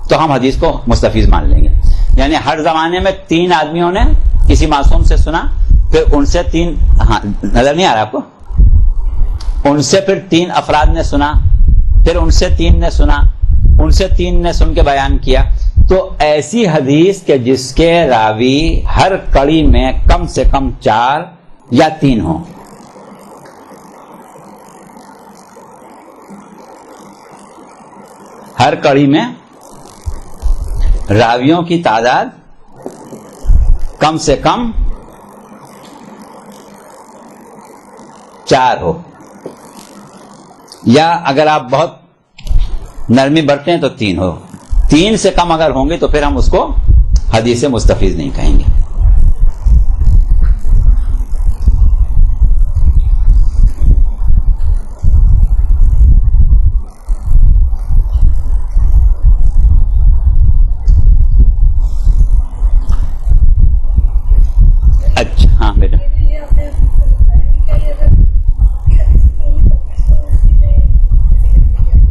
تو ہم حدیث کو مستفیض مان لیں گے. یعنی ہر زمانے میں 3 آدمیوں نے کسی معصوم سے سنا، پھر ان سے 3 نظر نہیں آ رہا آپ کو، ان سے پھر 3 افراد نے سنا، پھر ان سے 3 نے سنا، ان سے 3 نے سن کے بیان کیا. تو ایسی حدیث کہ جس کے راوی ہر کڑی میں کم سے کم 4 یا 3 ہوں. ہر کڑی میں راویوں کی تعداد کم سے کم 4 ہو، یا اگر آپ بہت نرمی برتیں تو 3 ہو. 3 سے کم اگر ہوں گے تو پھر ہم اس کو حدیث مستفیض نہیں کہیں گے. اچھا ہاں بیٹا،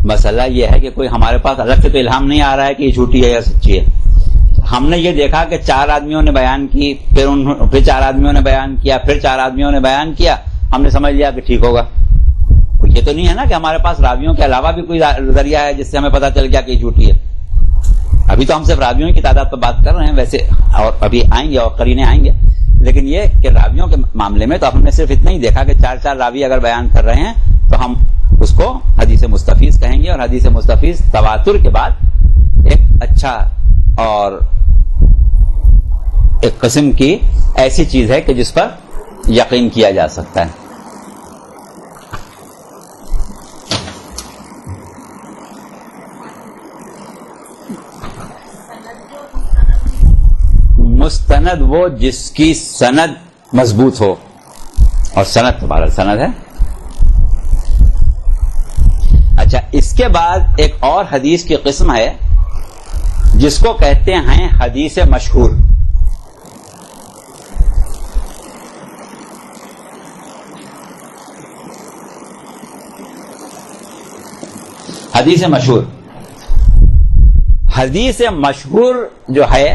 مسئلہ یہ ہے کہ کوئی ہمارے پاس الگ سے تو الہام نہیں آ رہا ہے کہ یہ جھوٹی ہے یا سچی ہے. ہم نے یہ دیکھا کہ 4 آدمیوں نے بیان کی، پھر 4 آدمیوں نے بیان کیا، پھر 4 آدمیوں نے بیان کیا، ہم نے سمجھ لیا کہ ٹھیک ہوگا. یہ تو نہیں ہے نا کہ ہمارے پاس راویوں کے علاوہ بھی کوئی ذریعہ ہے جس سے ہمیں پتا چل گیا کہ یہ جھوٹی ہے. ابھی تو ہم صرف راویوں کی تعداد پر بات کر رہے ہیں، ویسے اور ابھی آئیں گے اور قرینے آئیں گے. لیکن یہ کہ راویوں کے معاملے میں تو ہم نے صرف اتنا ہی دیکھا کہ 4 راوی اگر بیان کر رہے ہیں تو ہم اس کو حدیث مستفیض کہیں گے. اور حدیث مستفیض تواتر کے بعد ایک اچھا اور ایک قسم کی ایسی چیز ہے کہ جس پر یقین کیا جا سکتا ہے. مستند وہ جس کی سند مضبوط ہو، اور سند تمہارا سند ہے. اچھا، اس کے بعد ایک اور حدیث کی قسم ہے جس کو کہتے ہیں حدیث مشہور. حدیث مشہور، حدیث مشہور جو ہے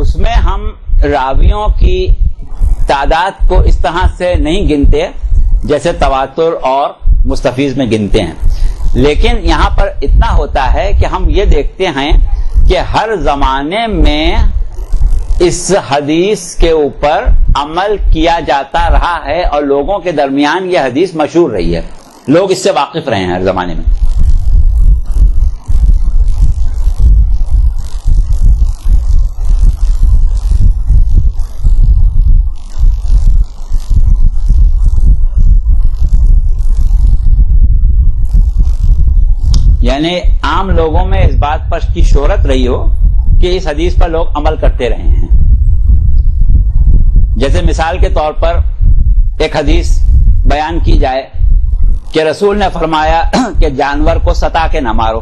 اس میں ہم راویوں کی تعداد کو اس طرح سے نہیں گنتے جیسے تواتر اور مستفیض میں گنتے ہیں. لیکن یہاں پر اتنا ہوتا ہے کہ ہم یہ دیکھتے ہیں کہ ہر زمانے میں اس حدیث کے اوپر عمل کیا جاتا رہا ہے اور لوگوں کے درمیان یہ حدیث مشہور رہی ہے، لوگ اس سے واقف رہے ہیں ہر زمانے میں. یعنی عام لوگوں میں اس بات پر کی شہرت رہی ہو کہ اس حدیث پر لوگ عمل کرتے رہے ہیں. جیسے مثال کے طور پر ایک حدیث بیان کی جائے کہ رسول نے فرمایا کہ جانور کو ستا کے نہ مارو.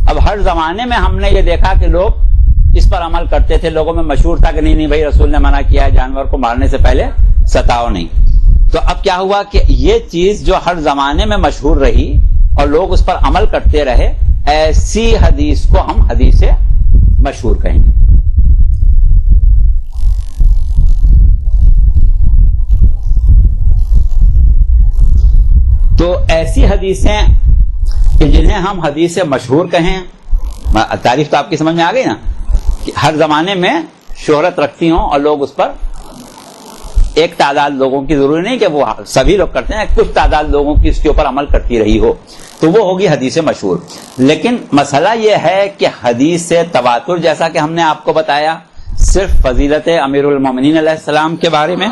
اب ہر زمانے میں ہم نے یہ دیکھا کہ لوگ اس پر عمل کرتے تھے، لوگوں میں مشہور تھا کہ نہیں بھائی رسول نے منع کیا ہے جانور کو مارنے سے پہلے ستاؤ نہیں. تو اب کیا ہوا کہ یہ چیز جو ہر زمانے میں مشہور رہی اور لوگ اس پر عمل کرتے رہے، ایسی حدیث کو ہم حدیث مشہور کہیں گے. تو ایسی حدیثیں کہ جنہیں ہم حدیث مشہور کہیں، تعریف تو آپ کی سمجھ میں آ گئی نا، کہ ہر زمانے میں شہرت رکھتی ہوں اور لوگ اس پر ایک تعداد لوگوں کی، ضروری نہیں کہ وہ سبھی لوگ کرتے ہیں، کچھ تعداد لوگوں کی اس کے اوپر عمل کرتی رہی ہو، تو وہ ہوگی حدیث مشہور. لیکن مسئلہ یہ ہے کہ حدیث تواتر جیسا کہ ہم نے آپ کو بتایا صرف فضیلت امیر المومنین علیہ السلام کے بارے میں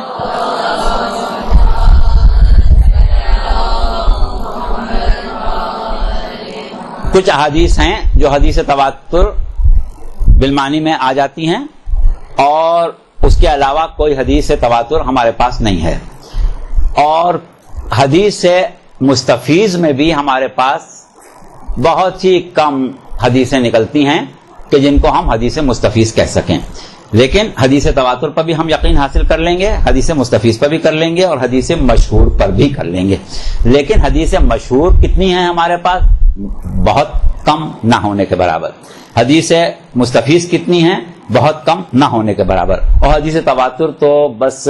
کچھ احادیث ہیں جو حدیث تواتر بالمعنی میں آ جاتی ہیں اور اس کے علاوہ کوئی حدیث تواتر ہمارے پاس نہیں ہے، اور حدیث مستفیض میں بھی ہمارے پاس بہت ہی کم حدیثیں نکلتی ہیں کہ جن کو ہم حدیث مستفیض کہہ سکیں، لیکن حدیث تواتر پر بھی ہم یقین حاصل کر لیں گے، حدیث مستفیض پر بھی کر لیں گے اور حدیث مشہور پر بھی کر لیں گے، لیکن حدیث مشہور کتنی ہیں ہمارے پاس؟ بہت کم نہ ہونے کے برابر۔ حدیث مستفیض کتنی ہیں؟ بہت کم نہ ہونے کے برابر، اور حدیث تواتر تو بس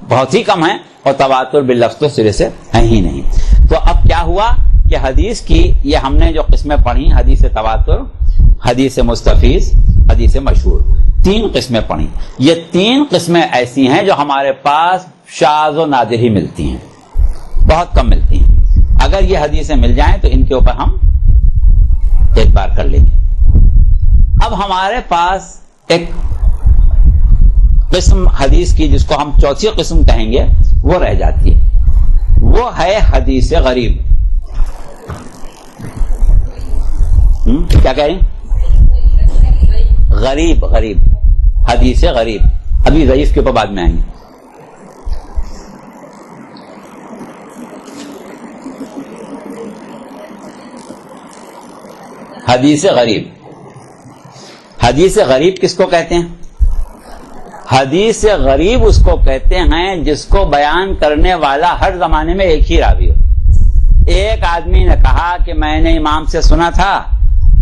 بہت ہی کم ہے، اور تواتر باللفظ تو سرے سے ہے ہی نہیں۔ تو اب کیا ہوا کہ حدیث کی یہ ہم نے جو قسمیں پڑھی، حدیث تواتر، حدیث مستفیض، حدیث مشہور، 3 قسمیں پڑھی۔ یہ 3 قسمیں ایسی ہیں جو ہمارے پاس شاذ و نادر ہی ملتی ہیں، بہت کم ملتی ہیں۔ اگر یہ حدیثیں مل جائیں تو ان کے اوپر ہم اعتبار کر لیں گے۔ اب ہمارے پاس ایک قسم حدیث کی جس کو ہم چوتھی قسم کہیں گے وہ رہ جاتی ہے، وہ ہے حدیث غریب۔ کیا کہہ رہی؟ غریب، غریب، حدیث غریب۔ ابھی ضعیف کے اوپر بعد میں آئیں گے۔ حدیث غریب، حدیث غریب کس کو کہتے ہیں؟ حدیث غریب اس کو کہتے ہیں جس کو بیان کرنے والا ہر زمانے میں ایک ہی راوی ہو۔ ایک آدمی نے کہا کہ میں نے امام سے سنا تھا،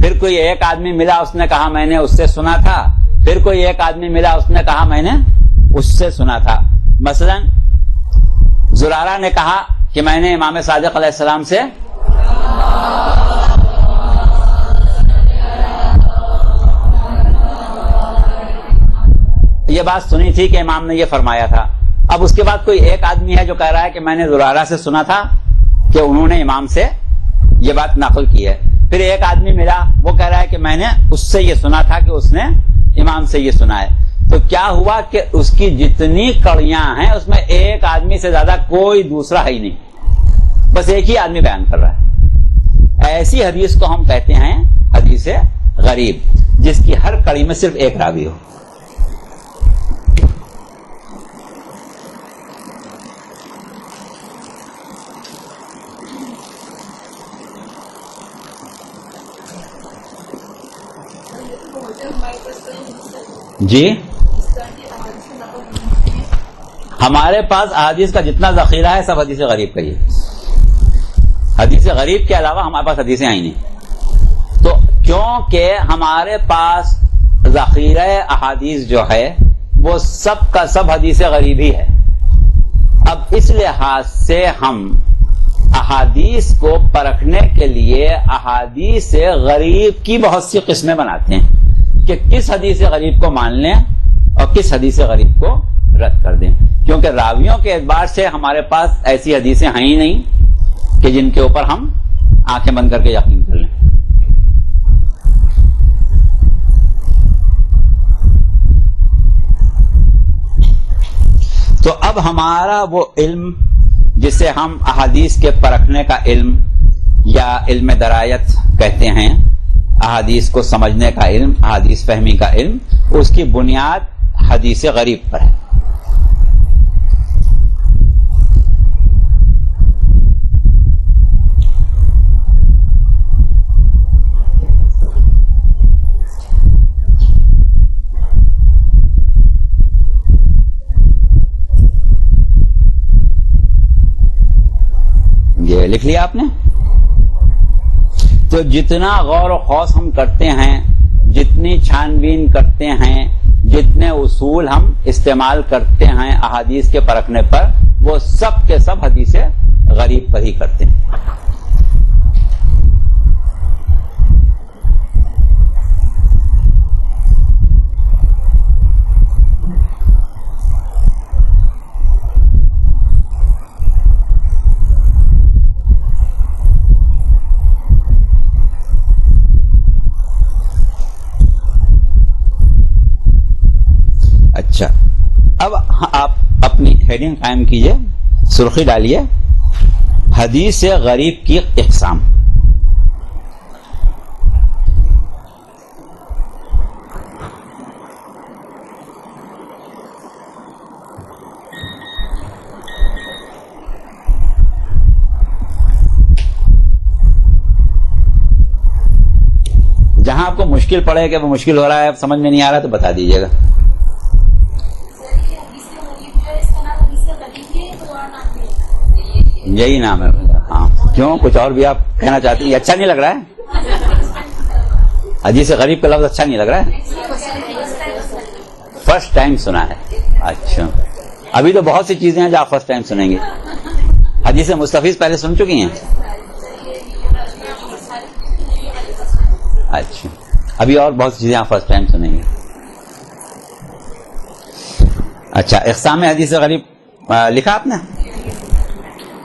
پھر کوئی ایک آدمی ملا اس نے کہا میں نے اس سے سنا تھا، پھر کوئی ایک آدمی ملا اس نے کہا میں نے اس سے سنا تھا۔ مثلا زرارہ نے کہا کہ میں نے امام صادق علیہ السلام سے یہ بات سنی تھی کہ امام نے یہ فرمایا تھا۔ اب اس کے بعد کوئی ایک آدمی ہے جو کہہ رہا ہے کہ میں نے زرارہ سے سنا تھا کہ انہوں نے امام سے یہ بات نقل کی ہے، پھر ایک آدمی ملا وہ کہہ رہا ہے کہ میں نے اس سے یہ سنا تھا کہ اس نے امام سے یہ سنا ہے۔ تو کیا ہوا کہ اس کی جتنی کڑیاں ہیں اس میں ایک آدمی سے زیادہ کوئی دوسرا ہے ہی نہیں، بس ایک ہی آدمی بیان کر رہا ہے۔ ایسی حدیث کو ہم کہتے ہیں حدیث غریب، جس کی ہر کڑی میں صرف ایک راوی ہو۔ جی ہمارے پاس احادیث کا جتنا ذخیرہ ہے سب حدیث غریب کا ہی ہے، حدیث غریب کے علاوہ ہمارے پاس حدیثیں آئی نہیں۔ تو کیونکہ ہمارے پاس ذخیرہ احادیث جو ہے وہ سب کا سب حدیث غریب ہی ہے، اب اس لحاظ سے ہم احادیث کو پرکھنے کے لیے احادیث غریب کی بہت سی قسمیں بناتے ہیں کہ کس حدیث غریب کو مان لیں اور کس حدیث غریب کو رد کر دیں، کیونکہ راویوں کے اعتبار سے ہمارے پاس ایسی حدیثیں ہیں ہی نہیں کہ جن کے اوپر ہم آنکھیں بند کر کے یقین کر لیں۔ تو اب ہمارا وہ علم جسے ہم احادیث کے پرکھنے کا علم یا علم درایت کہتے ہیں، احادیث کو سمجھنے کا علم، احادیث فہمی کا علم، اس کی بنیاد حدیث غریب پر ہے۔ یہ لکھ لیا آپ نے؟ تو جتنا غور و خوض ہم کرتے ہیں، جتنی چھان بین کرتے ہیں، جتنے اصول ہم استعمال کرتے ہیں احادیث کے پرکھنے پر، وہ سب کے سب حدیث غریب پر ہی کرتے ہیں۔ اچھا، اب آپ اپنی ہیڈنگ قائم کیجئے، سرخی ڈالیے، حدیث غریب کی اقسام۔ جہاں آپ کو مشکل پڑے کہ وہ مشکل ہو رہا ہے سمجھ میں نہیں آ رہا تو بتا دیجیے گا. یہی نام ہے. ہاں کیوں کچھ اور بھی آپ کہنا چاہتے ہیں؟ یہ اچھا نہیں لگ رہا ہے؟ حدیث غریب کا لفظ اچھا نہیں لگ رہا ہے؟ فرسٹ ٹائم سنا ہے. اچھا ابھی تو بہت سی چیزیں ہیں جو آپ فرسٹ ٹائم سنیں گے. حدیث مستفیض پہلے سن چکی ہیں؟ اچھا ابھی اور بہت سی چیزیں آپ فرسٹ ٹائم سنیں گے. اچھا اقسام حدیث غریب لکھا آپ نے؟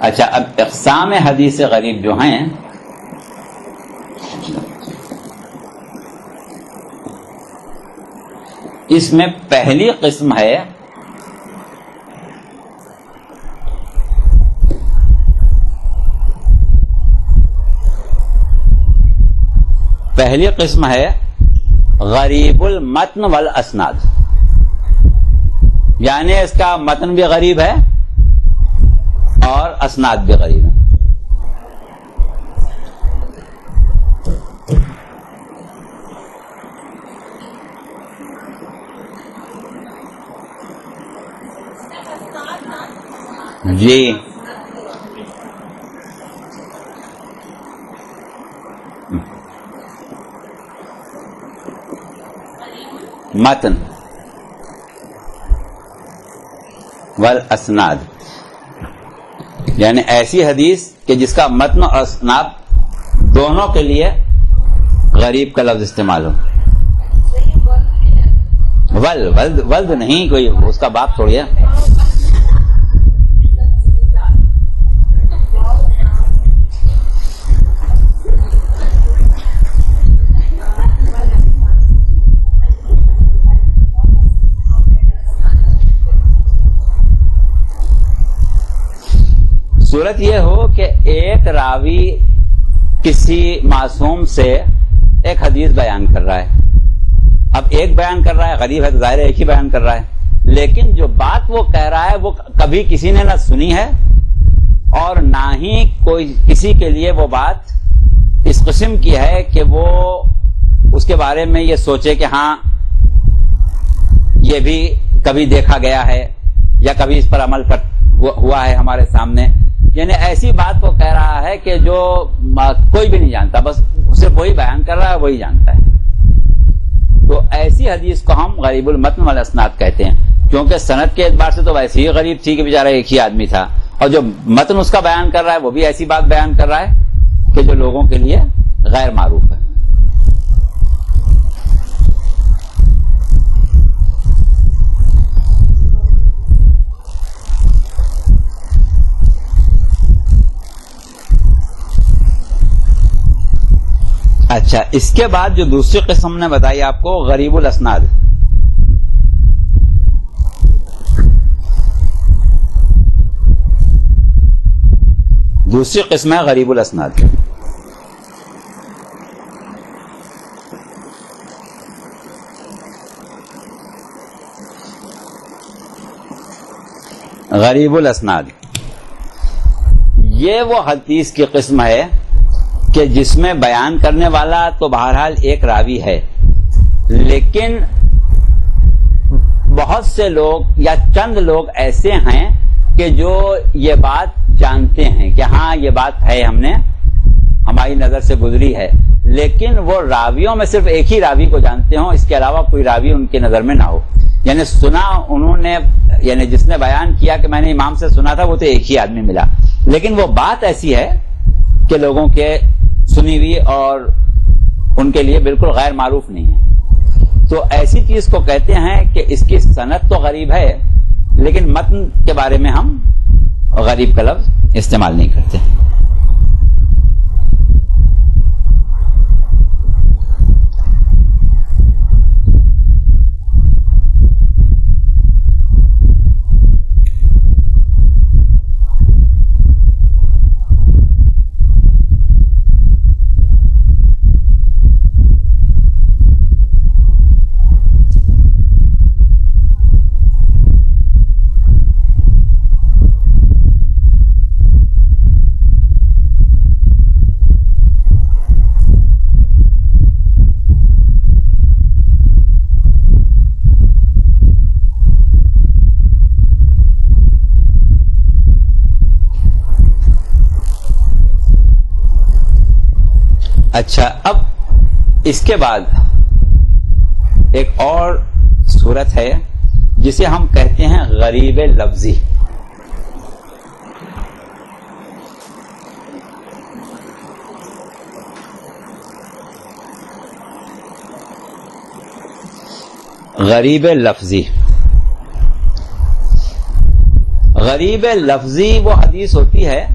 اچھا اب اقسام حدیث غریب جو ہیں اس میں پہلی قسم ہے غریب المتن والاسناد. یعنی اس کا متن بھی غریب ہے اور اسناد بھی غریب ہے. جی متن والاسناد یعنی ایسی حدیث کہ جس کا متن اور اسناد دونوں کے لیے غریب کا لفظ استعمال ہو. ولد نہیں کوئی اس کا باپ تھوڑی ہے. صورت یہ ہو کہ ایک راوی کسی معصوم سے ایک حدیث بیان کر رہا ہے. اب ایک بیان کر رہا ہے غریب ہے تو ظاہر ہے ایک ہی بیان کر رہا ہے, لیکن جو بات وہ کہہ رہا ہے وہ کبھی کسی نے نہ سنی ہے اور نہ ہی کوئی کسی کے لیے وہ بات اس قسم کی ہے کہ وہ اس کے بارے میں یہ سوچے کہ ہاں یہ بھی کبھی دیکھا گیا ہے یا کبھی اس پر عمل ہوا ہے ہمارے سامنے. یعنی ایسی بات وہ کہہ رہا ہے کہ جو کوئی بھی نہیں جانتا, بس صرف وہی بیان کر رہا ہے وہی جانتا ہے. تو ایسی حدیث کو ہم غریب المتن والاسناد کہتے ہیں, کیونکہ سند کے اعتبار سے تو ویسے ہی غریب تھی کہ بیچارہ ایک ہی آدمی تھا, اور جو متن اس کا بیان کر رہا ہے وہ بھی ایسی بات بیان کر رہا ہے کہ جو لوگوں کے لیے غیر معروف ہے. اچھا اس کے بعد جو دوسری قسم نے بتائی آپ کو غریب الاسناد. دوسری قسم ہے غریب الاسناد. غریب الاسناد یہ وہ حدیث کی قسم ہے کہ جس میں بیان کرنے والا تو بہرحال ایک راوی ہے, لیکن بہت سے لوگ یا چند لوگ ایسے ہیں کہ جو یہ بات جانتے ہیں کہ ہاں یہ بات ہے, ہم نے ہماری نظر سے گزری ہے, لیکن وہ راویوں میں صرف ایک ہی راوی کو جانتے ہوں, اس کے علاوہ کوئی راوی ان کی نظر میں نہ ہو. یعنی سنا انہوں نے, یعنی جس نے بیان کیا کہ میں نے امام سے سنا تھا وہ تو ایک ہی آدمی ملا, لیکن وہ بات ایسی ہے کہ لوگوں کے سنی ہوئی اور ان کے لیے بالکل غیر معروف نہیں ہے. تو ایسی چیز کو کہتے ہیں کہ اس کی سند تو غریب ہے لیکن متن کے بارے میں ہم غریب کا لفظ استعمال نہیں کرتے. اچھا، اب اس کے بعد ایک اور صورت ہے جسے ہم کہتے ہیں غریب لفظی. غریب لفظی. غریب لفظی وہ حدیث ہوتی ہے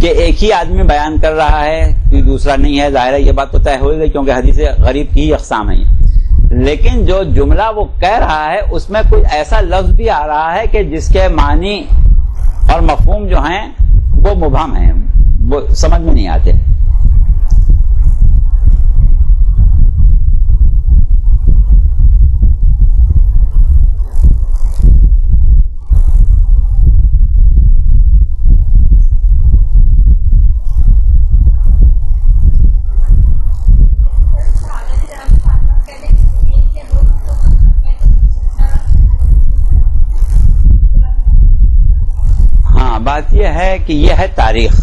کہ ایک ہی آدمی بیان کر رہا ہے، کوئی دوسرا نہیں ہے. ظاہر ہے یہ بات تو طے ہو گئی کیونکہ حدیث غریب کی ہی اقسام ہیں. لیکن جو جملہ وہ کہہ رہا ہے اس میں کوئی ایسا لفظ بھی آ رہا ہے کہ جس کے معنی اور مفہوم جو ہیں وہ مبہم ہیں، وہ سمجھ میں نہیں آتے. بات یہ ہے کہ یہ ہے تاریخ.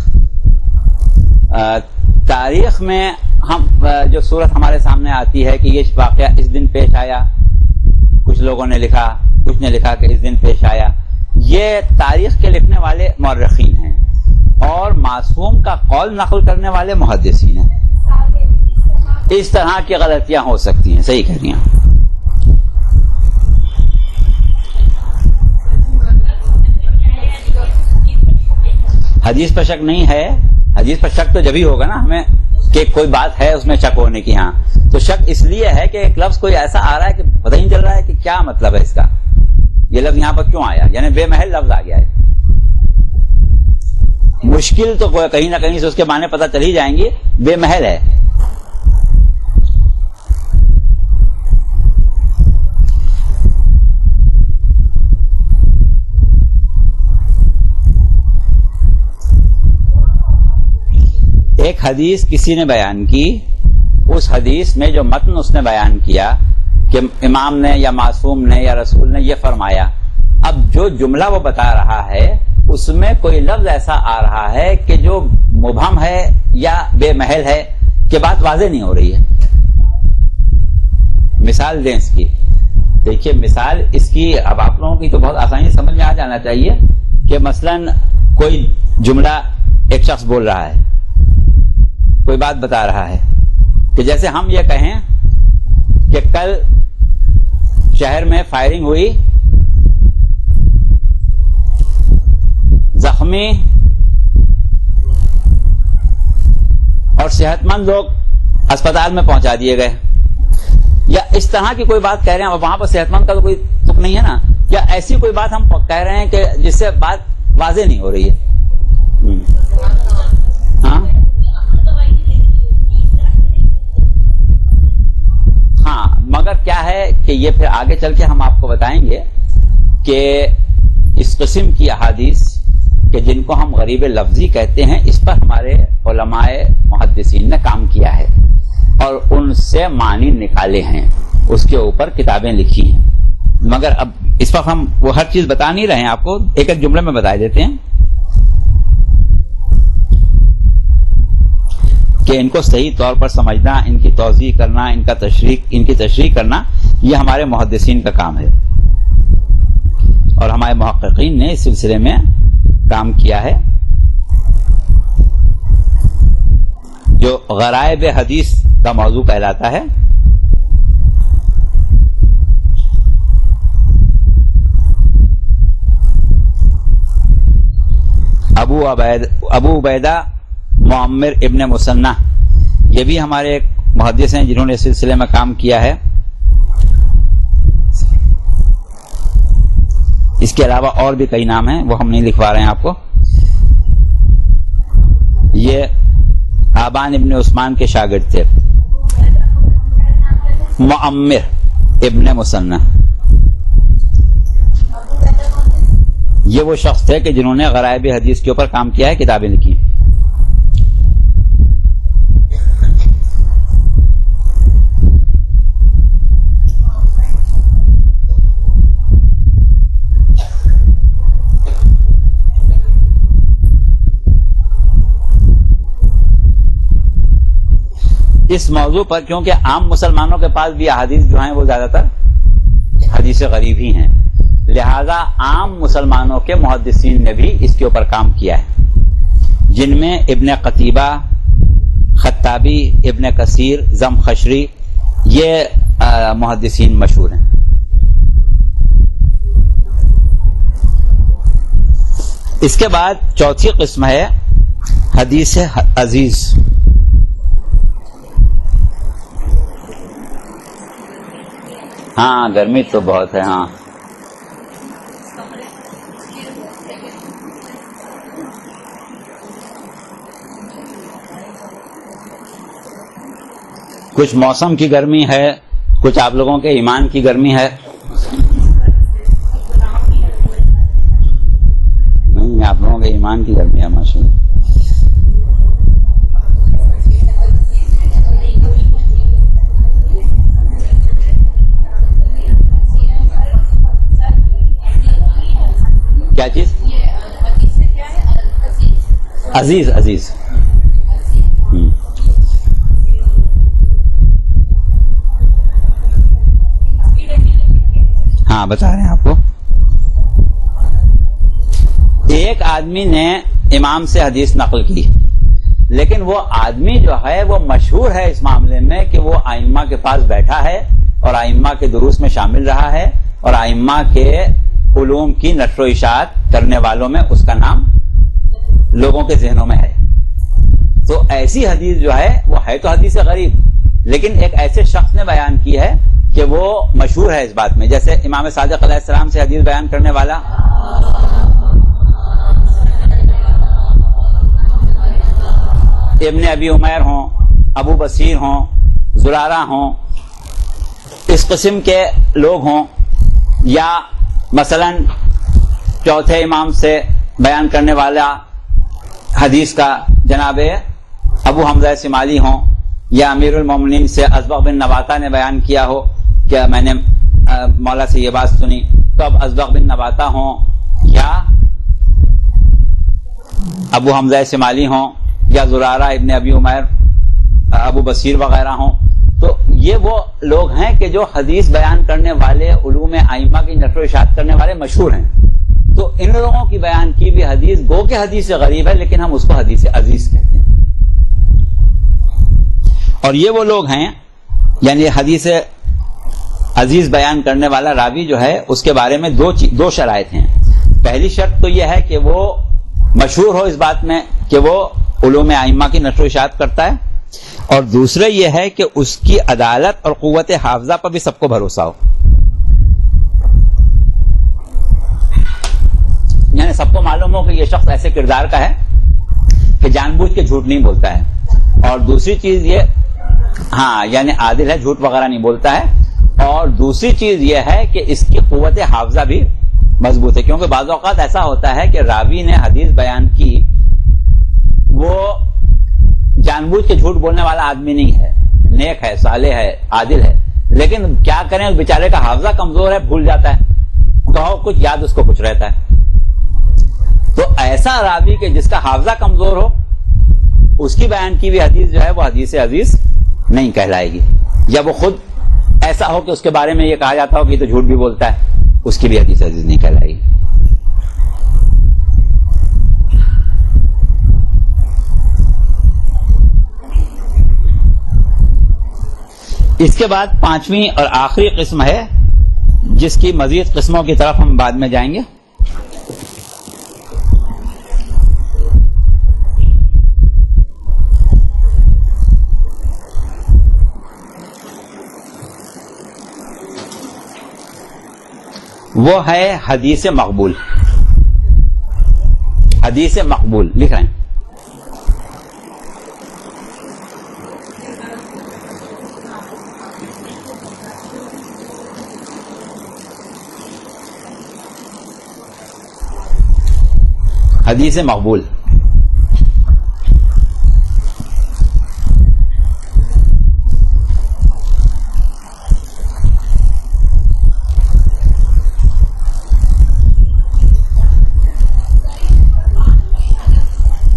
تاریخ میں ہم جو صورت ہمارے سامنے آتی ہے کہ یہ واقعہ اس دن پیش آیا، کچھ لوگوں نے لکھا، کچھ نے لکھا کہ اس دن پیش آیا. یہ تاریخ کے لکھنے والے مورخین ہیں اور معصوم کا قول نقل کرنے والے محدثین ہیں. اس طرح کی غلطیاں ہو سکتی ہیں. صحیح کہہ رہی ہیں. حدیث پر شک نہیں ہے. حدیث پر شک تو جب ہی ہوگا نا ہمیں کہ کوئی بات ہے اس میں شک ہونے کی. ہاں تو شک اس لیے ہے کہ ایک لفظ کوئی ایسا آ رہا ہے کہ پتہ ہی نہیں چل رہا ہے کہ کیا مطلب ہے اس کا، یہ لفظ یہاں پر کیوں آیا، یعنی بے محل لفظ آ گیا ہے. مشکل تو کہیں نہ کہیں سے اس کے معنی پتہ چل ہی جائیں گے، بے محل ہے. ایک حدیث کسی نے بیان کی، اس حدیث میں جو متن اس نے بیان کیا کہ امام نے یا معصوم نے یا رسول نے یہ فرمایا. اب جو جملہ وہ بتا رہا ہے اس میں کوئی لفظ ایسا آ رہا ہے کہ جو مبہم ہے یا بے محل ہے کہ بات واضح نہیں ہو رہی ہے. مثال دیں اس کی. دیکھیے مثال اس کی اب آپ لوگوں کی تو بہت آسانی سمجھ میں آ جانا چاہیے کہ مثلا کوئی جملہ ایک شخص بول رہا ہے، کوئی بات بتا رہا ہے کہ جیسے ہم یہ کہیں کہ کل شہر میں فائرنگ ہوئی، زخمی اور صحت مند لوگ اسپتال میں پہنچا دیے گئے، یا اس طرح کی کوئی بات کہہ رہے ہیں. اور وہاں پر صحت مند کا تو کوئی تک نہیں ہے نا، یا ایسی کوئی بات ہم کہہ رہے ہیں کہ جس سے بات واضح نہیں ہو رہی ہے. ہاں ہاں مگر کیا ہے کہ یہ پھر آگے چل کے ہم آپ کو بتائیں گے کہ اس قسم کی احادیث کہ جن کو ہم غریب لفظی کہتے ہیں، اس پر ہمارے علماء محدثین نے کام کیا ہے اور ان سے معنی نکالے ہیں، اس کے اوپر کتابیں لکھی ہیں. مگر اب اس وقت ہم وہ ہر چیز بتا نہیں رہے ہیں، آپ کو ایک ایک جملے میں بتا دیتے ہیں کہ ان کو صحیح طور پر سمجھنا، ان کی توضیح کرنا، ان کی تشریح کرنا، یہ ہمارے محدثین کا کام ہے. اور ہمارے محققین نے اس سلسلے میں کام کیا ہے. جو غرائب حدیث کا موضوع کہلاتا ہے، ابو عبیدہ معمر ابن مسنہ، یہ بھی ہمارے ایک محدث ہیں جنہوں نے اس سلسلے میں کام کیا ہے. اس کے علاوہ اور بھی کئی نام ہیں، وہ ہم نہیں لکھوا رہے ہیں آپ کو. یہ آبان ابن عثمان کے شاگرد تھے، معمر ابن مسنہ. یہ وہ شخص تھے کہ جنہوں نے غرائب حدیث کے اوپر کام کیا ہے، کتابیں لکھی. اس موضوع پر، کیونکہ عام مسلمانوں کے پاس بھی احادیث جو ہیں وہ زیادہ تر حدیث غریب ہی ہیں، لہذا عام مسلمانوں کے محدثین نے بھی اس کے اوپر کام کیا ہے، جن میں ابن قتیبہ، خطابی، ابن کثیر، زمخشری، یہ محدثین مشہور ہیں۔ اس کے بعد چوتھی قسم ہے حدیث عزیز۔ ہاں گرمی تو بہت ہے، ہاں کچھ موسم کی گرمی ہے، کچھ آپ لوگوں کے ایمان کی گرمی ہے۔ نہیں، آپ لوگوں کے ایمان کی گرمی ہے ماشاءاللہ۔ کیا چیز؟ عزیز، عزیز۔ ہاں بتا رہے ہیں آپ کو۔ ایک آدمی نے امام سے حدیث نقل کی، لیکن وہ آدمی جو ہے وہ مشہور ہے اس معاملے میں کہ وہ ائمہ کے پاس بیٹھا ہے اور ائمہ کے دروس میں شامل رہا ہے اور ائمہ کے علوم کی نشر و اشاعت کرنے والوں میں اس کا نام لوگوں کے ذہنوں میں ہے۔ تو ایسی حدیث جو ہے وہ ہے تو حدیث غریب، لیکن ایک ایسے شخص نے بیان کی ہے کہ وہ مشہور ہے اس بات میں، جیسے امام صادق علیہ السلام سے حدیث بیان کرنے والا ابن ابی عمیر ہوں، ابو بصیر ہوں، زرارہ ہوں، اس قسم کے لوگ ہوں، یا مثلا چوتھے امام سے بیان کرنے والا حدیث کا جناب ابو حمزہ شمالی ہوں، یا امیر المومنین سے اسبغ بن نباتہ نے بیان کیا ہو کہ میں نے مولا سے یہ بات سنی، تو اب اسبغ بن نباتہ ہوں یا ابو حمزہ شمالی ہوں یا زرارہ ابن ابی عمیر، ابو بصیر وغیرہ ہوں، تو یہ وہ لوگ ہیں کہ جو حدیث بیان کرنے والے، علوم ائمہ کی نشر و اشاعت کرنے والے مشہور ہیں۔ تو ان لوگوں کی بیان کی بھی حدیث گو کہ حدیث غریب ہے، لیکن ہم اس کو حدیث عزیز کہتے ہیں۔ اور یہ وہ لوگ ہیں، یعنی حدیث عزیز بیان کرنے والا راوی جو ہے اس کے بارے میں دو شرائط ہیں۔ پہلی شرط تو یہ ہے کہ وہ مشہور ہو اس بات میں کہ وہ علوم ائمہ کی نشر و اشاعت کرتا ہے، اور دوسرے یہ ہے کہ اس کی عدالت اور قوت حافظہ پر بھی سب کو بھروسہ ہو، یعنی سب کو معلوم ہو کہ یہ شخص ایسے کردار کا ہے کہ جان بوجھ کے جھوٹ نہیں بولتا ہے، اور دوسری چیز یہ، ہاں یعنی عادل ہے، جھوٹ وغیرہ نہیں بولتا ہے، اور دوسری چیز یہ ہے کہ اس کی قوت حافظہ بھی مضبوط ہے، کیونکہ بعض اوقات ایسا ہوتا ہے کہ راوی نے حدیث بیان کی، وہ جان بوجھ کے جھوٹ بولنے والا آدمی نہیں ہے، نیک ہے، صالح ہے، عادل ہے، لیکن کیا کریں اس بیچارے کا حافظہ کمزور ہے، بھول جاتا ہے، کہو کچھ یاد اس کو کچھ رہتا ہے۔ تو ایسا راوی کہ جس کا حافظہ کمزور ہو، اس کی بیان کی بھی حدیث جو ہے وہ حدیث عزیز نہیں کہلائے گی، یا وہ خود ایسا ہو کہ اس کے بارے میں یہ کہا جاتا ہو کہ یہ تو جھوٹ بھی بولتا ہے، اس کی بھی حدیث عزیز نہیں کہلائے گی۔ اس کے بعد پانچویں اور آخری قسم ہے، جس کی مزید قسموں کی طرف ہم بعد میں جائیں گے۔ وہ ہے حدیث مقبول۔ حدیث مقبول لکھ رہے ہیں، حدیث مقبول۔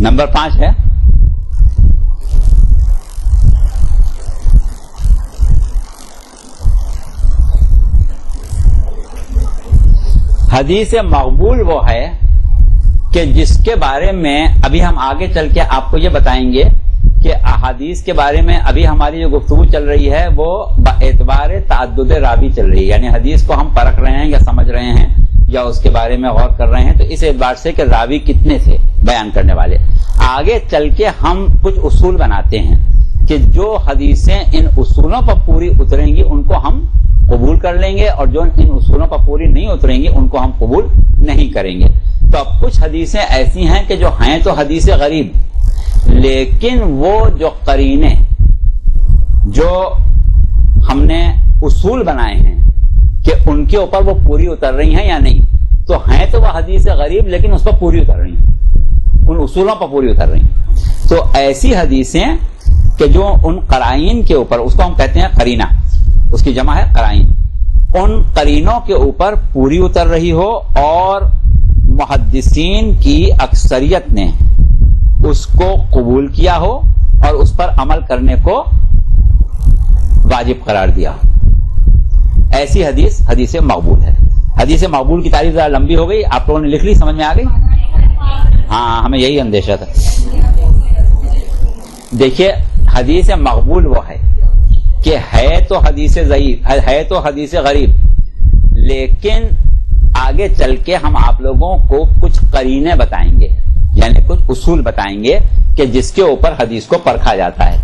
نمبر 5 ہے حدیث مقبول وہ ہے کہ جس کے بارے میں ابھی ہم آگے چل کے آپ کو یہ بتائیں گے کہ احادیث کے بارے میں ابھی ہماری جو گفتگو چل رہی ہے وہ باعتبار تعدد راوی چل رہی ہے، یعنی حدیث کو ہم پرکھ رہے ہیں یا سمجھ رہے ہیں یا اس کے بارے میں غور کر رہے ہیں، تو اس اعتبار سے کہ راوی کتنے تھے بیان کرنے والے۔ آگے چل کے ہم کچھ اصول بناتے ہیں کہ جو حدیثیں ان اصولوں پر پوری اتریں گی ان کو ہم قبول کر لیں گے، اور جو ان اصولوں پر پوری نہیں اتریں گی ان کو ہم قبول نہیں کریں گے۔ تو اب کچھ حدیثیں ایسی ہیں کہ جو ہیں تو حدیث غریب، لیکن وہ جو قرینے جو ہم نے اصول بنائے ہیں کہ ان کے اوپر وہ پوری اتر رہی ہیں یا نہیں، تو ہیں تو وہ حدیث غریب لیکن اس پر پوری اتر رہی ہیں، ان اصولوں پر پوری اتر رہی ہیں۔ تو ایسی حدیثیں کہ جو ان قرائن کے اوپر، اس کو ہم کہتے ہیں قرینہ، اس کی جمع ہے قرائن، ان قرینوں کے اوپر پوری اتر رہی ہو اور محدثین کی اکثریت نے اس کو قبول کیا ہو اور اس پر عمل کرنے کو واجب قرار دیا ہو، ایسی حدیث حدیث مقبول ہے۔ حدیث مقبول کی تعریف ذرا لمبی ہو گئی، آپ لوگوں نے لکھ لی، سمجھ میں آ گئی؟ ہاں، ہمیں یہی اندیشہ تھا۔ دیکھیے حدیث مقبول وہ ہے کہ ہے تو حدیث ضعیف، ہے تو حدیث غریب، لیکن آگے چل کے ہم آپ لوگوں کو کچھ قرینے بتائیں گے، یعنی کچھ اصول بتائیں گے کہ جس کے اوپر حدیث کو پرکھا جاتا ہے۔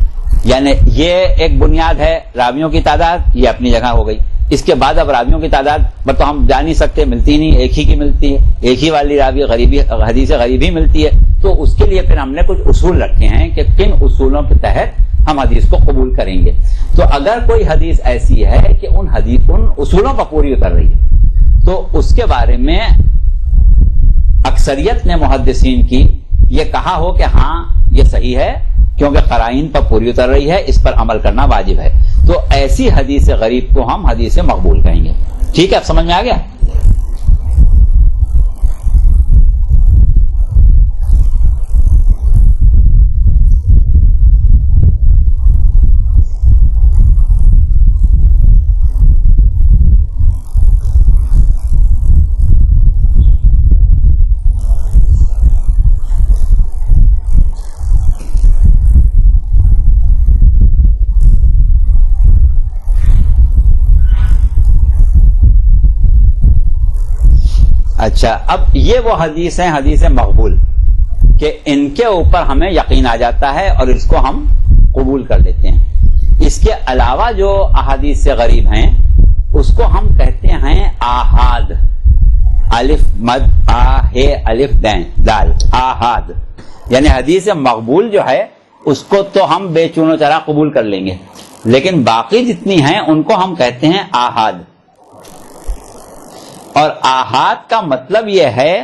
یعنی یہ ایک بنیاد ہے، راویوں کی تعداد یہ اپنی جگہ ہو گئی، اس کے بعد اب راویوں کی تعداد پر تو ہم جان نہیں سکتے، ملتی نہیں، ایک ہی کی ملتی ہے، ایک ہی والی راوی غریبی حدیث غریبی ملتی ہے، تو اس کے لیے پھر ہم نے کچھ اصول رکھے ہیں کہ کن اصولوں کے تحت ہم حدیث کو قبول کریں گے۔ تو اگر کوئی حدیث ایسی ہے کہ ان اصولوں پر پوری اتر رہی ہے تو اس کے بارے میں اکثریت نے محدثین کی یہ کہا ہو کہ ہاں یہ صحیح ہے کیونکہ قرائن پر پوری اتر رہی ہے، اس پر عمل کرنا واجب ہے، تو ایسی حدیث غریب کو ہم حدیث مقبول کہیں گے۔ ٹھیک ہے، اب سمجھ میں آ گیا؟ اچھا، اب یہ وہ حدیث ہیں حدیث مقبول کہ ان کے اوپر ہمیں یقین آ جاتا ہے اور اس کو ہم قبول کر لیتے ہیں۔ اس کے علاوہ جو احادیث غریب ہیں اس کو ہم کہتے ہیں آحاد، الف مد آ ہے الف دین دال، آحاد، یعنی حدیث مقبول جو ہے اس کو تو ہم بے چون و چرا قبول کر لیں گے، لیکن باقی جتنی ہیں ان کو ہم کہتے ہیں آحاد۔ اور آحاد کا مطلب یہ ہے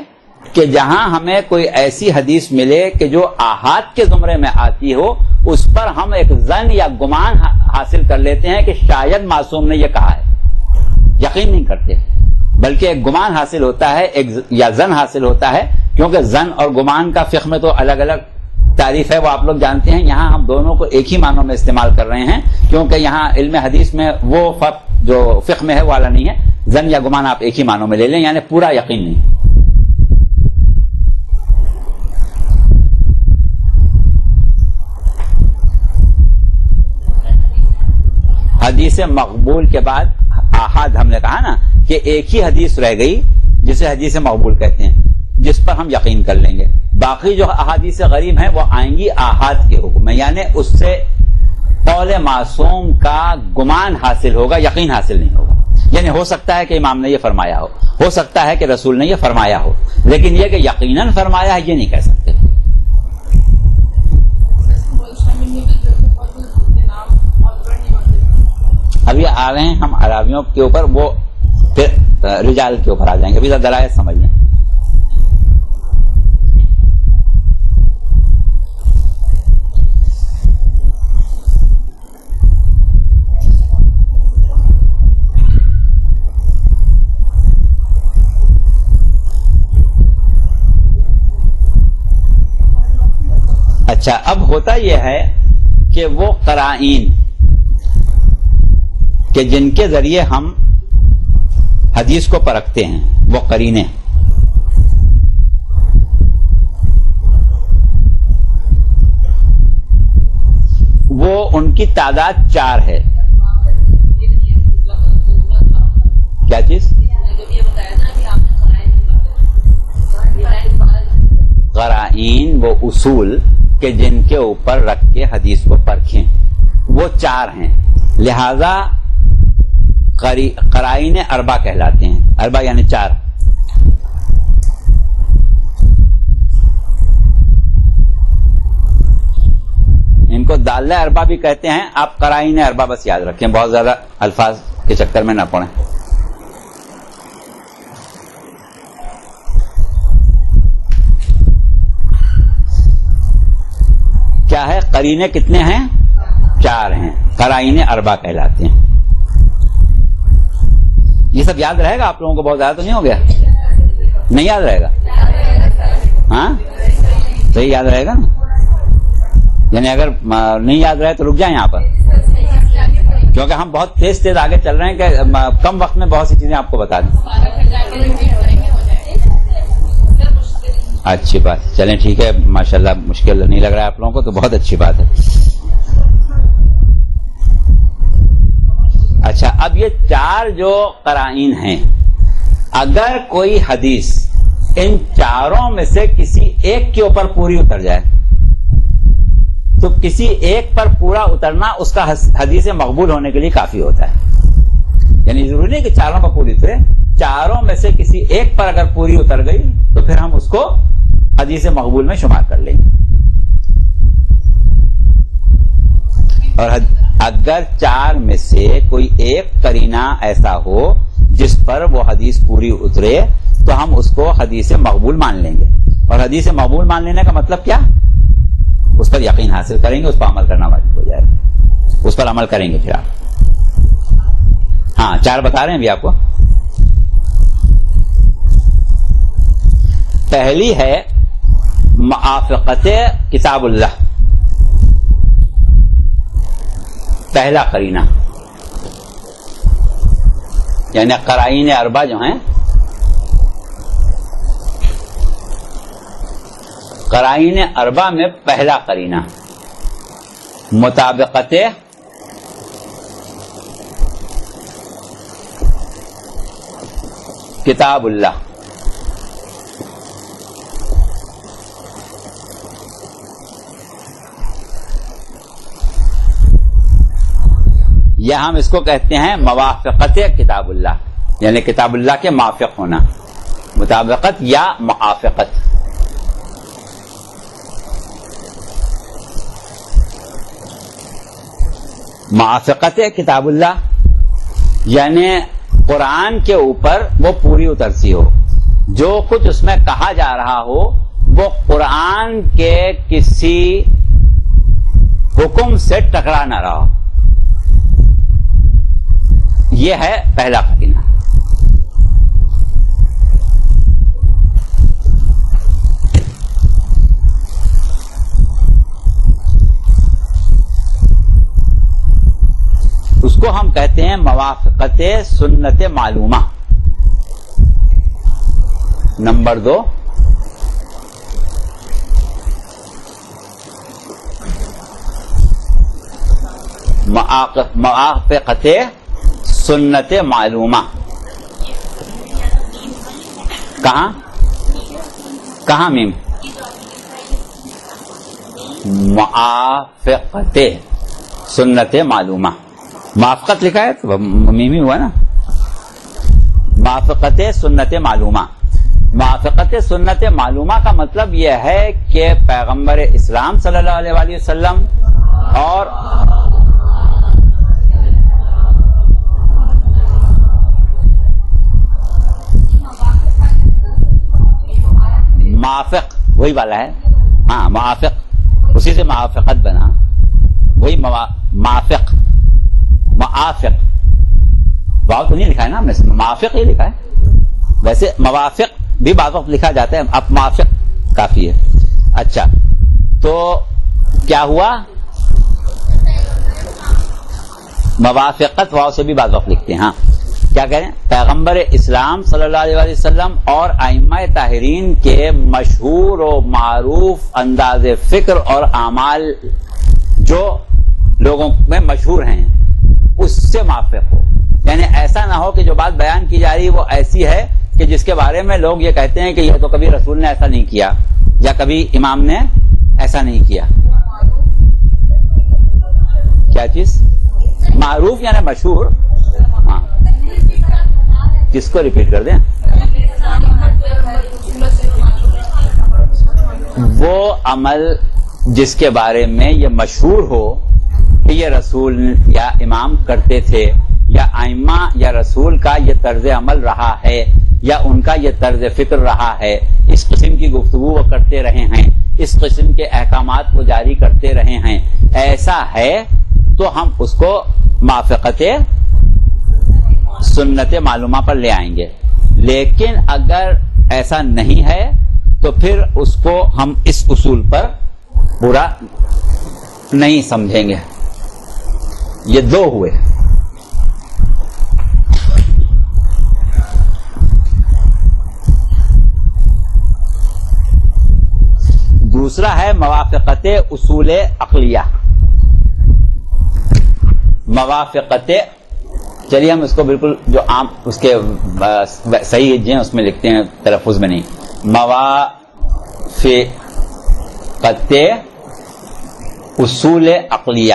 کہ جہاں ہمیں کوئی ایسی حدیث ملے کہ جو آحاد کے زمرے میں آتی ہو، اس پر ہم ایک ظن یا گمان حاصل کر لیتے ہیں کہ شاید معصوم نے یہ کہا ہے، یقین نہیں کرتے بلکہ ایک گمان حاصل ہوتا ہے، یا ظن حاصل ہوتا ہے، کیونکہ ظن اور گمان کا فقہ میں تو الگ الگ تعریف ہے، وہ آپ لوگ جانتے ہیں۔ یہاں ہم دونوں کو ایک ہی معنوں میں استعمال کر رہے ہیں کیونکہ یہاں علم حدیث میں وہ فرق جو فقہ میں ہے وہ والا نہیں ہے، ظن یا گمان آپ ایک ہی معنوں میں لے لیں، یعنی پورا یقین نہیں۔ حدیث مقبول کے بعد آحاد ہم نے کہا نا کہ ایک ہی حدیث رہ گئی جسے حدیث مقبول کہتے ہیں، جس پر ہم یقین کر لیں گے۔ باقی جو احادیث غریب ہیں وہ آئیں گی آحاد کے حکم میں، یعنی اس سے قول معصوم کا گمان حاصل ہوگا، یقین حاصل نہیں ہوگا۔ یعنی ہو سکتا ہے کہ امام نے یہ فرمایا ہو سکتا ہے کہ رسول نے یہ فرمایا ہو، لیکن یہ کہ یقیناً فرمایا ہے یہ نہیں کہہ سکتے۔ ابھی آ رہے ہیں ہم عرابیوں کے اوپر، وہ پھر رجال کے اوپر آ جائیں گے، ابھی دلائل سمجھ لیں۔ اچھا، اب ہوتا یہ ہے کہ وہ قرائن کہ جن کے ذریعے ہم حدیث کو پرکھتے ہیں وہ قرینے، وہ ان کی تعداد 4 ہے. کیا چیز؟ قرائن وہ اصول کہ جن کے اوپر رکھ کے حدیث کو پرکھیں، وہ 4 ہیں. لہذا قرائن اربع کہلاتے ہیں. اربع یعنی 4. ان کو دالہ اربع بھی کہتے ہیں. آپ قرائن اربع بس یاد رکھیں، بہت زیادہ الفاظ کے چکر میں نہ پڑیں. کیا ہے؟ قرینے کتنے ہیں؟ 4 ہیں. قرائن اربع کہلاتے ہیں. یہ سب یاد رہے گا آپ لوگوں کو؟ بہت زیادہ تو نہیں ہو گیا؟ نہیں یاد رہے گا؟ ہاں صحیح یاد رہے گا نا؟ یعنی اگر نہیں یاد رہے تو رک جائیں یہاں پر، کیونکہ ہم بہت تیز آگے چل رہے ہیں کہ کم وقت میں بہت سی چیزیں آپ کو بتا دیں. اچھی بات، چلیں ٹھیک ہے، ماشاءاللہ مشکل نہیں لگ رہا ہے آپ لوگوں کو تو بہت اچھی بات ہے. اچھا، اب یہ 4 جو قرائن ہیں، اگر کوئی حدیث ان 4 میں سے کسی ایک کے اوپر پوری اتر جائے تو کسی ایک پر پورا اترنا اس کا حدیث مقبول ہونے کے لیے کافی ہوتا ہے. یعنی ضروری نہیں کہ 4 پر پوری اترے، 4 میں سے کسی ایک پر اگر پوری اتر گئی تو پھر ہم اس کو حدیث مقبول میں شمار کر لیں گے. اور اگر 4 میں سے کوئی ایک قرینہ ایسا ہو جس پر وہ حدیث پوری اترے تو ہم اس کو حدیث مقبول مان لیں گے. اور حدیث مقبول مان لینے کا مطلب کیا؟ اس پر یقین حاصل کریں گے، اس پر عمل کرنا واجب ہو جائے گا، اس پر عمل کریں گے. پھر آپ ہاں 4 بتا رہے ہیں ابھی آپ کو. پہلی ہے موافقت کتاب اللہ، پہلا قرینہ. یعنی قرائن اربع جو ہیں، قرائن اربع میں پہلا قرینہ مطابقت کتاب اللہ. یا ہم اس کو کہتے ہیں موافقت کتاب اللہ، یعنی کتاب اللہ کے موافق ہونا. مطابقت یا موافقت. موافقت کتاب اللہ یعنی قرآن کے اوپر وہ پوری اترتی ہو، جو کچھ اس میں کہا جا رہا ہو وہ قرآن کے کسی حکم سے ٹکرا نہ رہا ہو. یہ ہے پہلا قرینہ. اس کو ہم کہتے ہیں موافقت سنت معلومہ. نمبر 2 موافقت سنت معلومہ. کہاں میم؟ موافقت سنت معلومہ. موافقت لکھا ہے تو میمی ہوا نا. موافقت سنت معلومہ. موافقت سنت معلومہ کا مطلب یہ ہے کہ پیغمبر اسلام صلی اللہ علیہ وآلہ وسلم اور موافق وہی والا ہے. ہاں موافق، اسی سے موافقت بنا، وہی موافق. موافق واو تو نہیں لکھا ہے نا ہم نے، موافق ہی لکھا ہے. ویسے موافق بھی بعض وقت لکھا جاتا ہے، اب موافق کافی ہے. اچھا تو کیا ہوا؟ موافقت واو سے بھی بعض وقت لکھتے ہیں. ہاں کیا کہہ رہے ہیں؟ پیغمبر اسلام صلی اللہ علیہ وسلم اور ائمہ طاہرین کے مشہور و معروف انداز فکر اور اعمال جو لوگوں میں مشہور ہیں اس سے موافق ہو. یعنی ایسا نہ ہو کہ جو بات بیان کی جا رہی وہ ایسی ہے کہ جس کے بارے میں لوگ یہ کہتے ہیں کہ یہ تو کبھی رسول نے ایسا نہیں کیا یا کبھی امام نے ایسا نہیں کیا. کیا چیز؟ معروف یعنی مشہور. ہاں کس کو ریپیٹ کر دیں؟ وہ عمل جس کے بارے میں یہ مشہور ہو کہ یہ رسول یا امام کرتے تھے یا ائمہ یا رسول کا یہ طرز عمل رہا ہے یا ان کا یہ طرز فکر رہا ہے، اس قسم کی گفتگو وہ کرتے رہے ہیں، اس قسم کے احکامات کو جاری کرتے رہے ہیں، ایسا ہے تو ہم اس کو موافقت سنت معلومہ پر لے آئیں گے. لیکن اگر ایسا نہیں ہے تو پھر اس کو ہم اس اصول پر پورا نہیں سمجھیں گے. یہ دو ہوئے. دوسرا ہے موافقت اصول عقلیہ. موافقت، چلیے ہم اس کو بالکل جو عام اس کے صحیح ہیں اس میں لکھتے ہیں، تلفظ میں نہیں. موافقت اصول عقلیہ.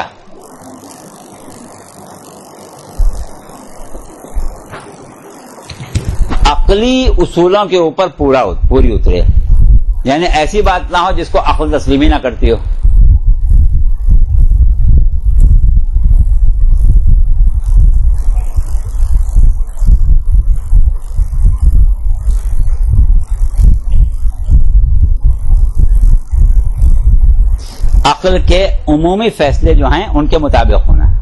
عقلی اصولوں کے اوپر پوری اترے، یعنی ایسی بات نہ ہو جس کو عقل تسلیم ہی نہ کرتی ہو. عقل کے عمومی فیصلے جو ہیں ان کے مطابق ہونا ہے.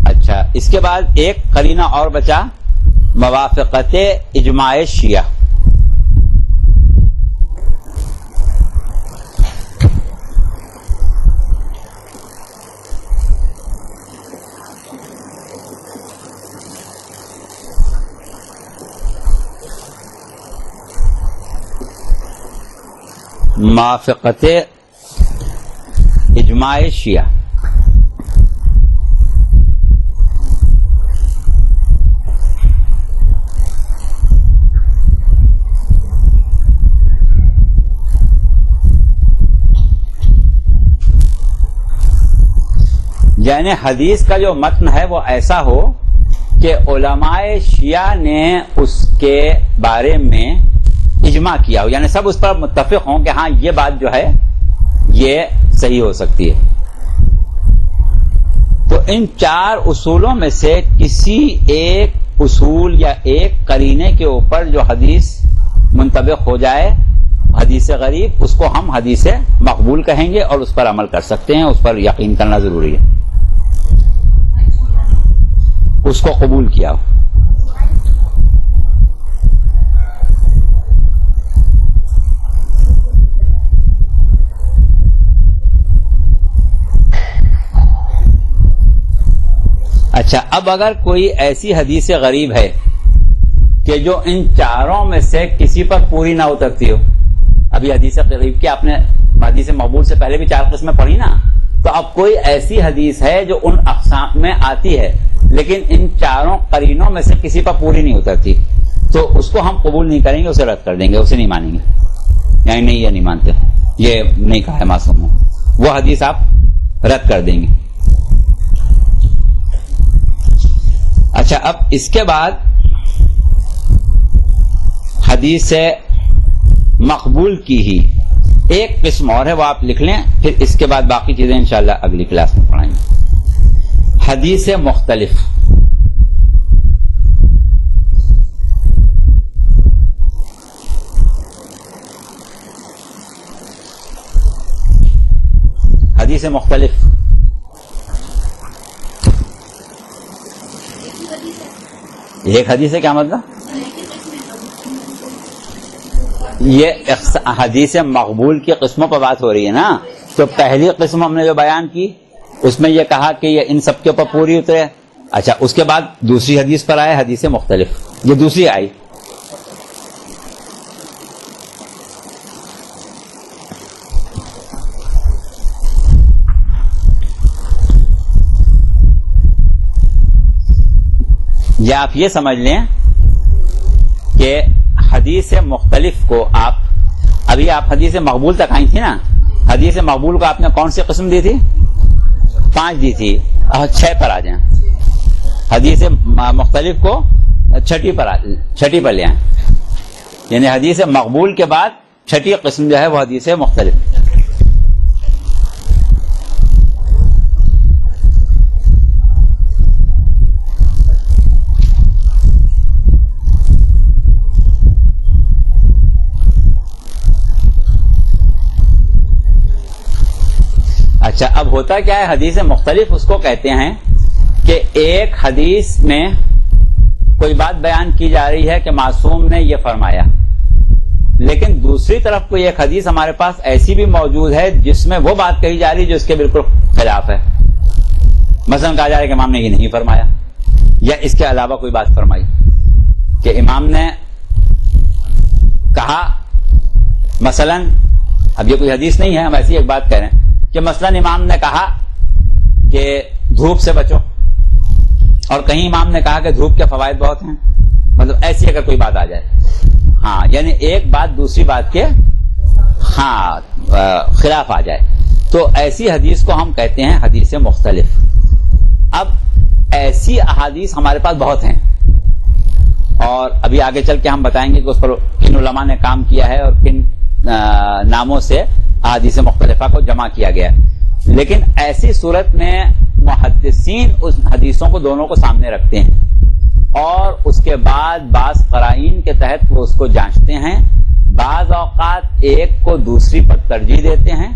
اچھا، اس کے بعد ایک قرینہ اور بچا، موافقت اجماع شیعہ. موافقت اجماع شیعہ. یعنی حدیث کا جو متن ہے وہ ایسا ہو کہ علماء شیعہ نے اس کے بارے میں اجماع کیا ہو، یعنی سب اس پر متفق ہوں کہ ہاں یہ بات جو ہے یہ صحیح ہو سکتی ہے. تو ان چار اصولوں میں سے کسی ایک اصول یا ایک قرینے کے اوپر جو حدیث منطبق ہو جائے، حدیث غریب، اس کو ہم حدیث مقبول کہیں گے اور اس پر عمل کر سکتے ہیں. اس پر یقین کرنا ضروری ہے، اس کو قبول کیا ہو. اچھا، اب اگر کوئی ایسی حدیث غریب ہے کہ جو ان چاروں میں سے کسی پر پوری نہ اترتی ہو، ابھی حدیث غریب کی آپ نے حدیث مقبول سے پہلے بھی 4 قسمیں پڑھی نا، تو اب کوئی ایسی حدیث ہے جو ان اقسام میں آتی ہے لیکن ان چاروں قرینوں میں سے کسی پر پوری نہیں اترتی، تو اس کو ہم قبول نہیں کریں گے، اسے رد کر دیں گے، اسے نہیں مانیں گے. یعنی نہیں، یہ نہیں مانتے، یہ نہیں کہا ہے معصوم نے، وہ حدیث آپ رد کر دیں گے. اچھا، اب اس کے بعد حدیث مقبول کی ہی ایک قسم اور ہے، وہ آپ لکھ لیں، پھر اس کے بعد باقی چیزیں انشاءاللہ اگلی کلاس میں پڑھائیں گے. حدیث مختلف. حدیث مختلف ایک حدیث ہے کیا مطلب؟ یہ حدیث مقبول کی قسموں پر بات ہو رہی ہے نا. تو پہلی قسم ہم نے جو بیان کی اس میں یہ کہا کہ یہ ان سب کے اوپر پوری اترے. اچھا اس کے بعد دوسری حدیث پر آئے حدیث مختلف, یہ دوسری آئی. یا آپ یہ سمجھ لیں کہ حدیث مختلف کو ابھی آپ حدیث مقبول تک آئی تھی نا. حدیث مقبول کو آپ نے کون سی قسم دی تھی؟ 5 دی تھی. 6 پر آ جائیں. حدیث مختلف کو چھٹی پر لے آئیں. یعنی حدیث مقبول کے بعد چھٹی قسم جو ہے وہ حدیث مختلف. اچھا اب ہوتا کیا ہے, حدیث مختلف اس کو کہتے ہیں کہ ایک حدیث میں کوئی بات بیان کی جا رہی ہے کہ معصوم نے یہ فرمایا, لیکن دوسری طرف کوئی ایک حدیث ہمارے پاس ایسی بھی موجود ہے جس میں وہ بات کہی جا رہی ہے جو اس کے بالکل خلاف ہے. مثلا کہا جا رہا ہے کہ امام نے یہ نہیں فرمایا, یا اس کے علاوہ کوئی بات فرمائی کہ امام نے کہا. مثلا اب یہ کوئی حدیث نہیں ہے, ہم ایسی ایک بات کہہ رہے ہیں کہ مثلا امام نے کہا کہ دھوپ سے بچو, اور کہیں امام نے کہا کہ دھوپ کے فوائد بہت ہیں. مطلب ایسی اگر کوئی بات آ جائے, ہاں یعنی ایک بات دوسری بات کے خلاف آ جائے, تو ایسی حدیث کو ہم کہتے ہیں حدیث مختلف. اب ایسی احادیث ہمارے پاس بہت ہیں, اور ابھی آگے چل کے ہم بتائیں گے کہ اس پر کن علماء نے کام کیا ہے اور کن ناموں سے احادیث مختلفہ کو جمع کیا گیا. لیکن ایسی صورت میں محدثین اس حدیثوں کو دونوں کو سامنے رکھتے ہیں, اور اس کے بعد بعض قرائن کے تحت وہ اس کو جانچتے ہیں. بعض اوقات ایک کو دوسری پر ترجیح دیتے ہیں,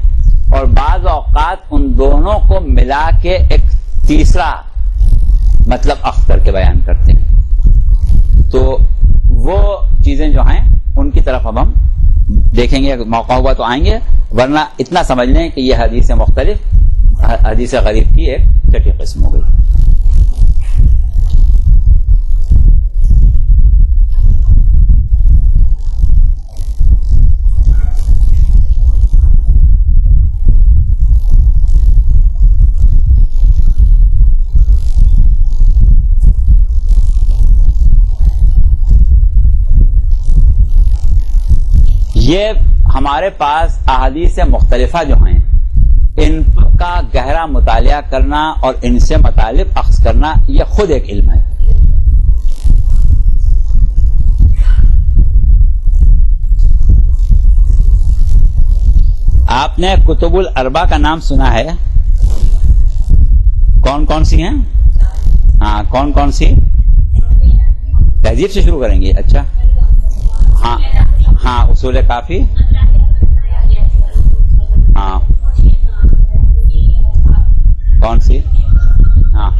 اور بعض اوقات ان دونوں کو ملا کے ایک تیسرا مطلب اخذ کر کے بیان کرتے ہیں. تو وہ چیزیں جو ہیں ان کی طرف اب ہم دیکھیں گے, موقع ہوا تو آئیں گے, ورنہ اتنا سمجھ لیں کہ یہ حدیث مختلف حدیث غریب کی ایک چھٹی قسم ہو گئی. یہ ہمارے پاس احادیث مختلفہ جو ہیں ان کا گہرا مطالعہ کرنا اور ان سے مطالب اخذ کرنا یہ خود ایک علم ہے. آپ نے کتب الاربع کا نام سنا ہے؟ کون کون سی ہیں؟ ہاں کون کون سی؟ تہذیب سے شروع کریں گے. اچھا ہاں اصول کافی, ہاں کون سی؟ ہاں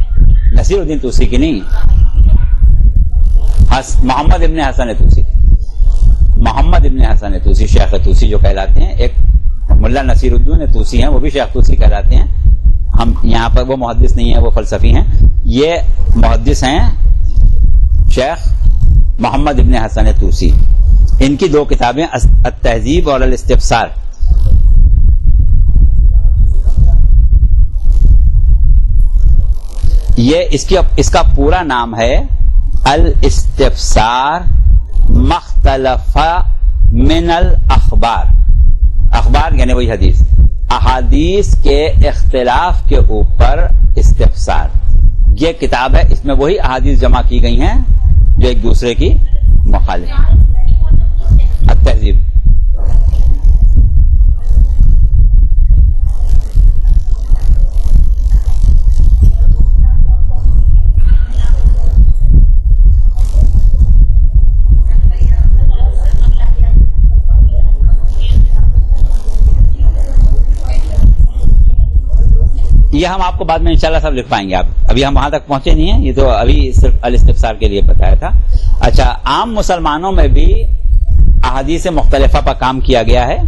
نصیر الدین توسی کی نہیں, محمد ابن حسن توسی. محمد ابن حسن توسی شیخ توسی جو کہلاتے ہیں. ایک ملا نصیر الدین توسی ہیں, وہ بھی شیخ توسی کہلاتے ہیں. ہم یہاں پر وہ محدث نہیں ہیں, وہ فلسفی ہیں. یہ محدث ہیں شیخ محمد ابن حسن توسی. ان کی 2 کتابیں التہذیب اور الاستفسار. یہ اس کا پورا نام ہے الاستفسار مختلف من الاخبار. اخبار یعنی وہی حدیث, احادیث کے اختلاف کے اوپر استفسار. یہ کتاب ہے, اس میں وہی احادیث جمع کی گئی ہیں جو ایک دوسرے کی مخالف ہیں. التہذیب. یہ ہم آپ کو بعد میں انشاءاللہ سب لکھ پائیں گے. آپ ابھی ہم وہاں تک پہنچے نہیں ہیں, یہ تو ابھی صرف الاستفسار کے لیے بتایا تھا. اچھا, عام مسلمانوں میں بھی احادیث مختلفہ پر کام کیا گیا ہے.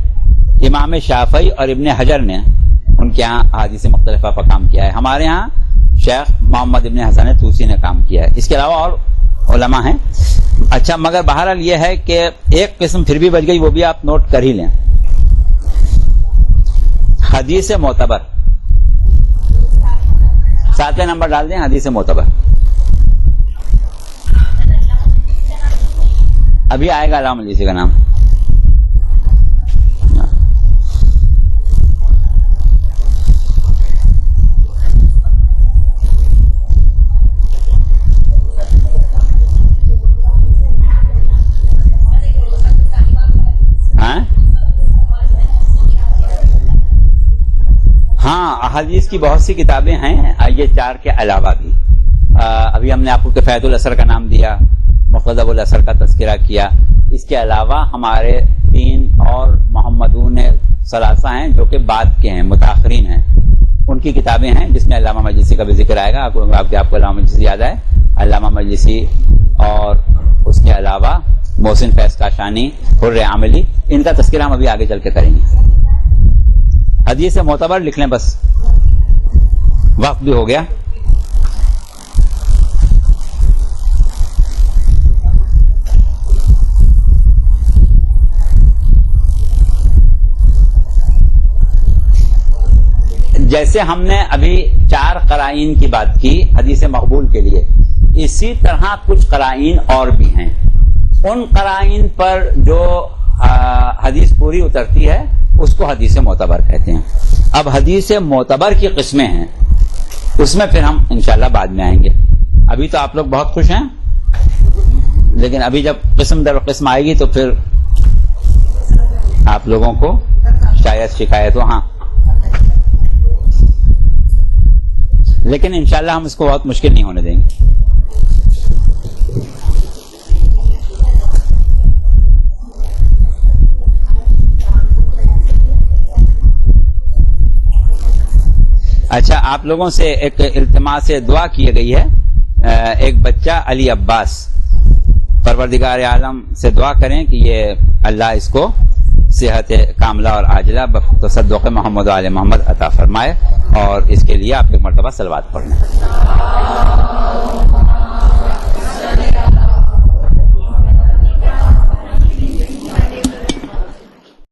امام شافعی اور ابن حجر نے ان کے ہاں احادیث مختلفہ پر کام کیا ہے. ہمارے ہاں شیخ محمد ابن حسن طوسی نے کام کیا ہے. اس کے علاوہ اور علماء ہیں. اچھا, مگر بہرحال یہ ہے کہ ایک قسم پھر بھی بچ گئی, وہ بھی آپ نوٹ کر ہی لیں. حدیث معتبر, 7 نمبر ڈال دیں. حدیث معتبر ابھی آئے گا علامہ مجلسی کا نام. ہاں, احادیث کی بہت سی کتابیں ہیں, یہ 4 کے علاوہ بھی. ابھی ہم نے آپ کو کفایت الاثر کا نام دیا, مقتضب الاثر کا تذکرہ کیا. اس کے علاوہ ہمارے 3 اور محمدون ثلاثہ ہیں جو کہ بعد کے ہیں, متاخرین ہیں. ان کی کتابیں ہیں جس میں علامہ مجلسی کا بھی ذکر آئے گا. آپ کو علامہ مجلسی یاد ہے, علامہ مجلسی, اور اس کے علاوہ محسن فیض کاشانی, حر عاملی, ان کا تذکرہ ہم ابھی آگے چل کے کریں گے. حدیث معتبر لکھ لیں بس, وقت بھی ہو گیا. جیسے ہم نے ابھی 4 قرائن کی بات کی حدیث مقبول کے لیے, اسی طرح کچھ قرائن اور بھی ہیں. ان قرائن پر جو حدیث پوری اترتی ہے اس کو حدیث معتبر کہتے ہیں. اب حدیث معتبر کی قسمیں ہیں, اس میں پھر ہم انشاءاللہ بعد میں آئیں گے. ابھی تو آپ لوگ بہت خوش ہیں, لیکن ابھی جب قسم در قسم آئے گی تو پھر آپ لوگوں کو شاید شکایت ہو. ہاں, لیکن انشاءاللہ ہم اس کو بہت مشکل نہیں ہونے دیں گے. اچھا, آپ لوگوں سے ایک التماس دعا کی گئی ہے. ایک بچہ علی عباس, پروردگار عالم سے دعا کریں کہ یہ اللہ اس کو صحت کاملہ اور عاجلہ بتصدق محمد و آل محمد عطا فرمائے, اور اس کے لیے آپ ایک مرتبہ صلوات پڑھ لیں.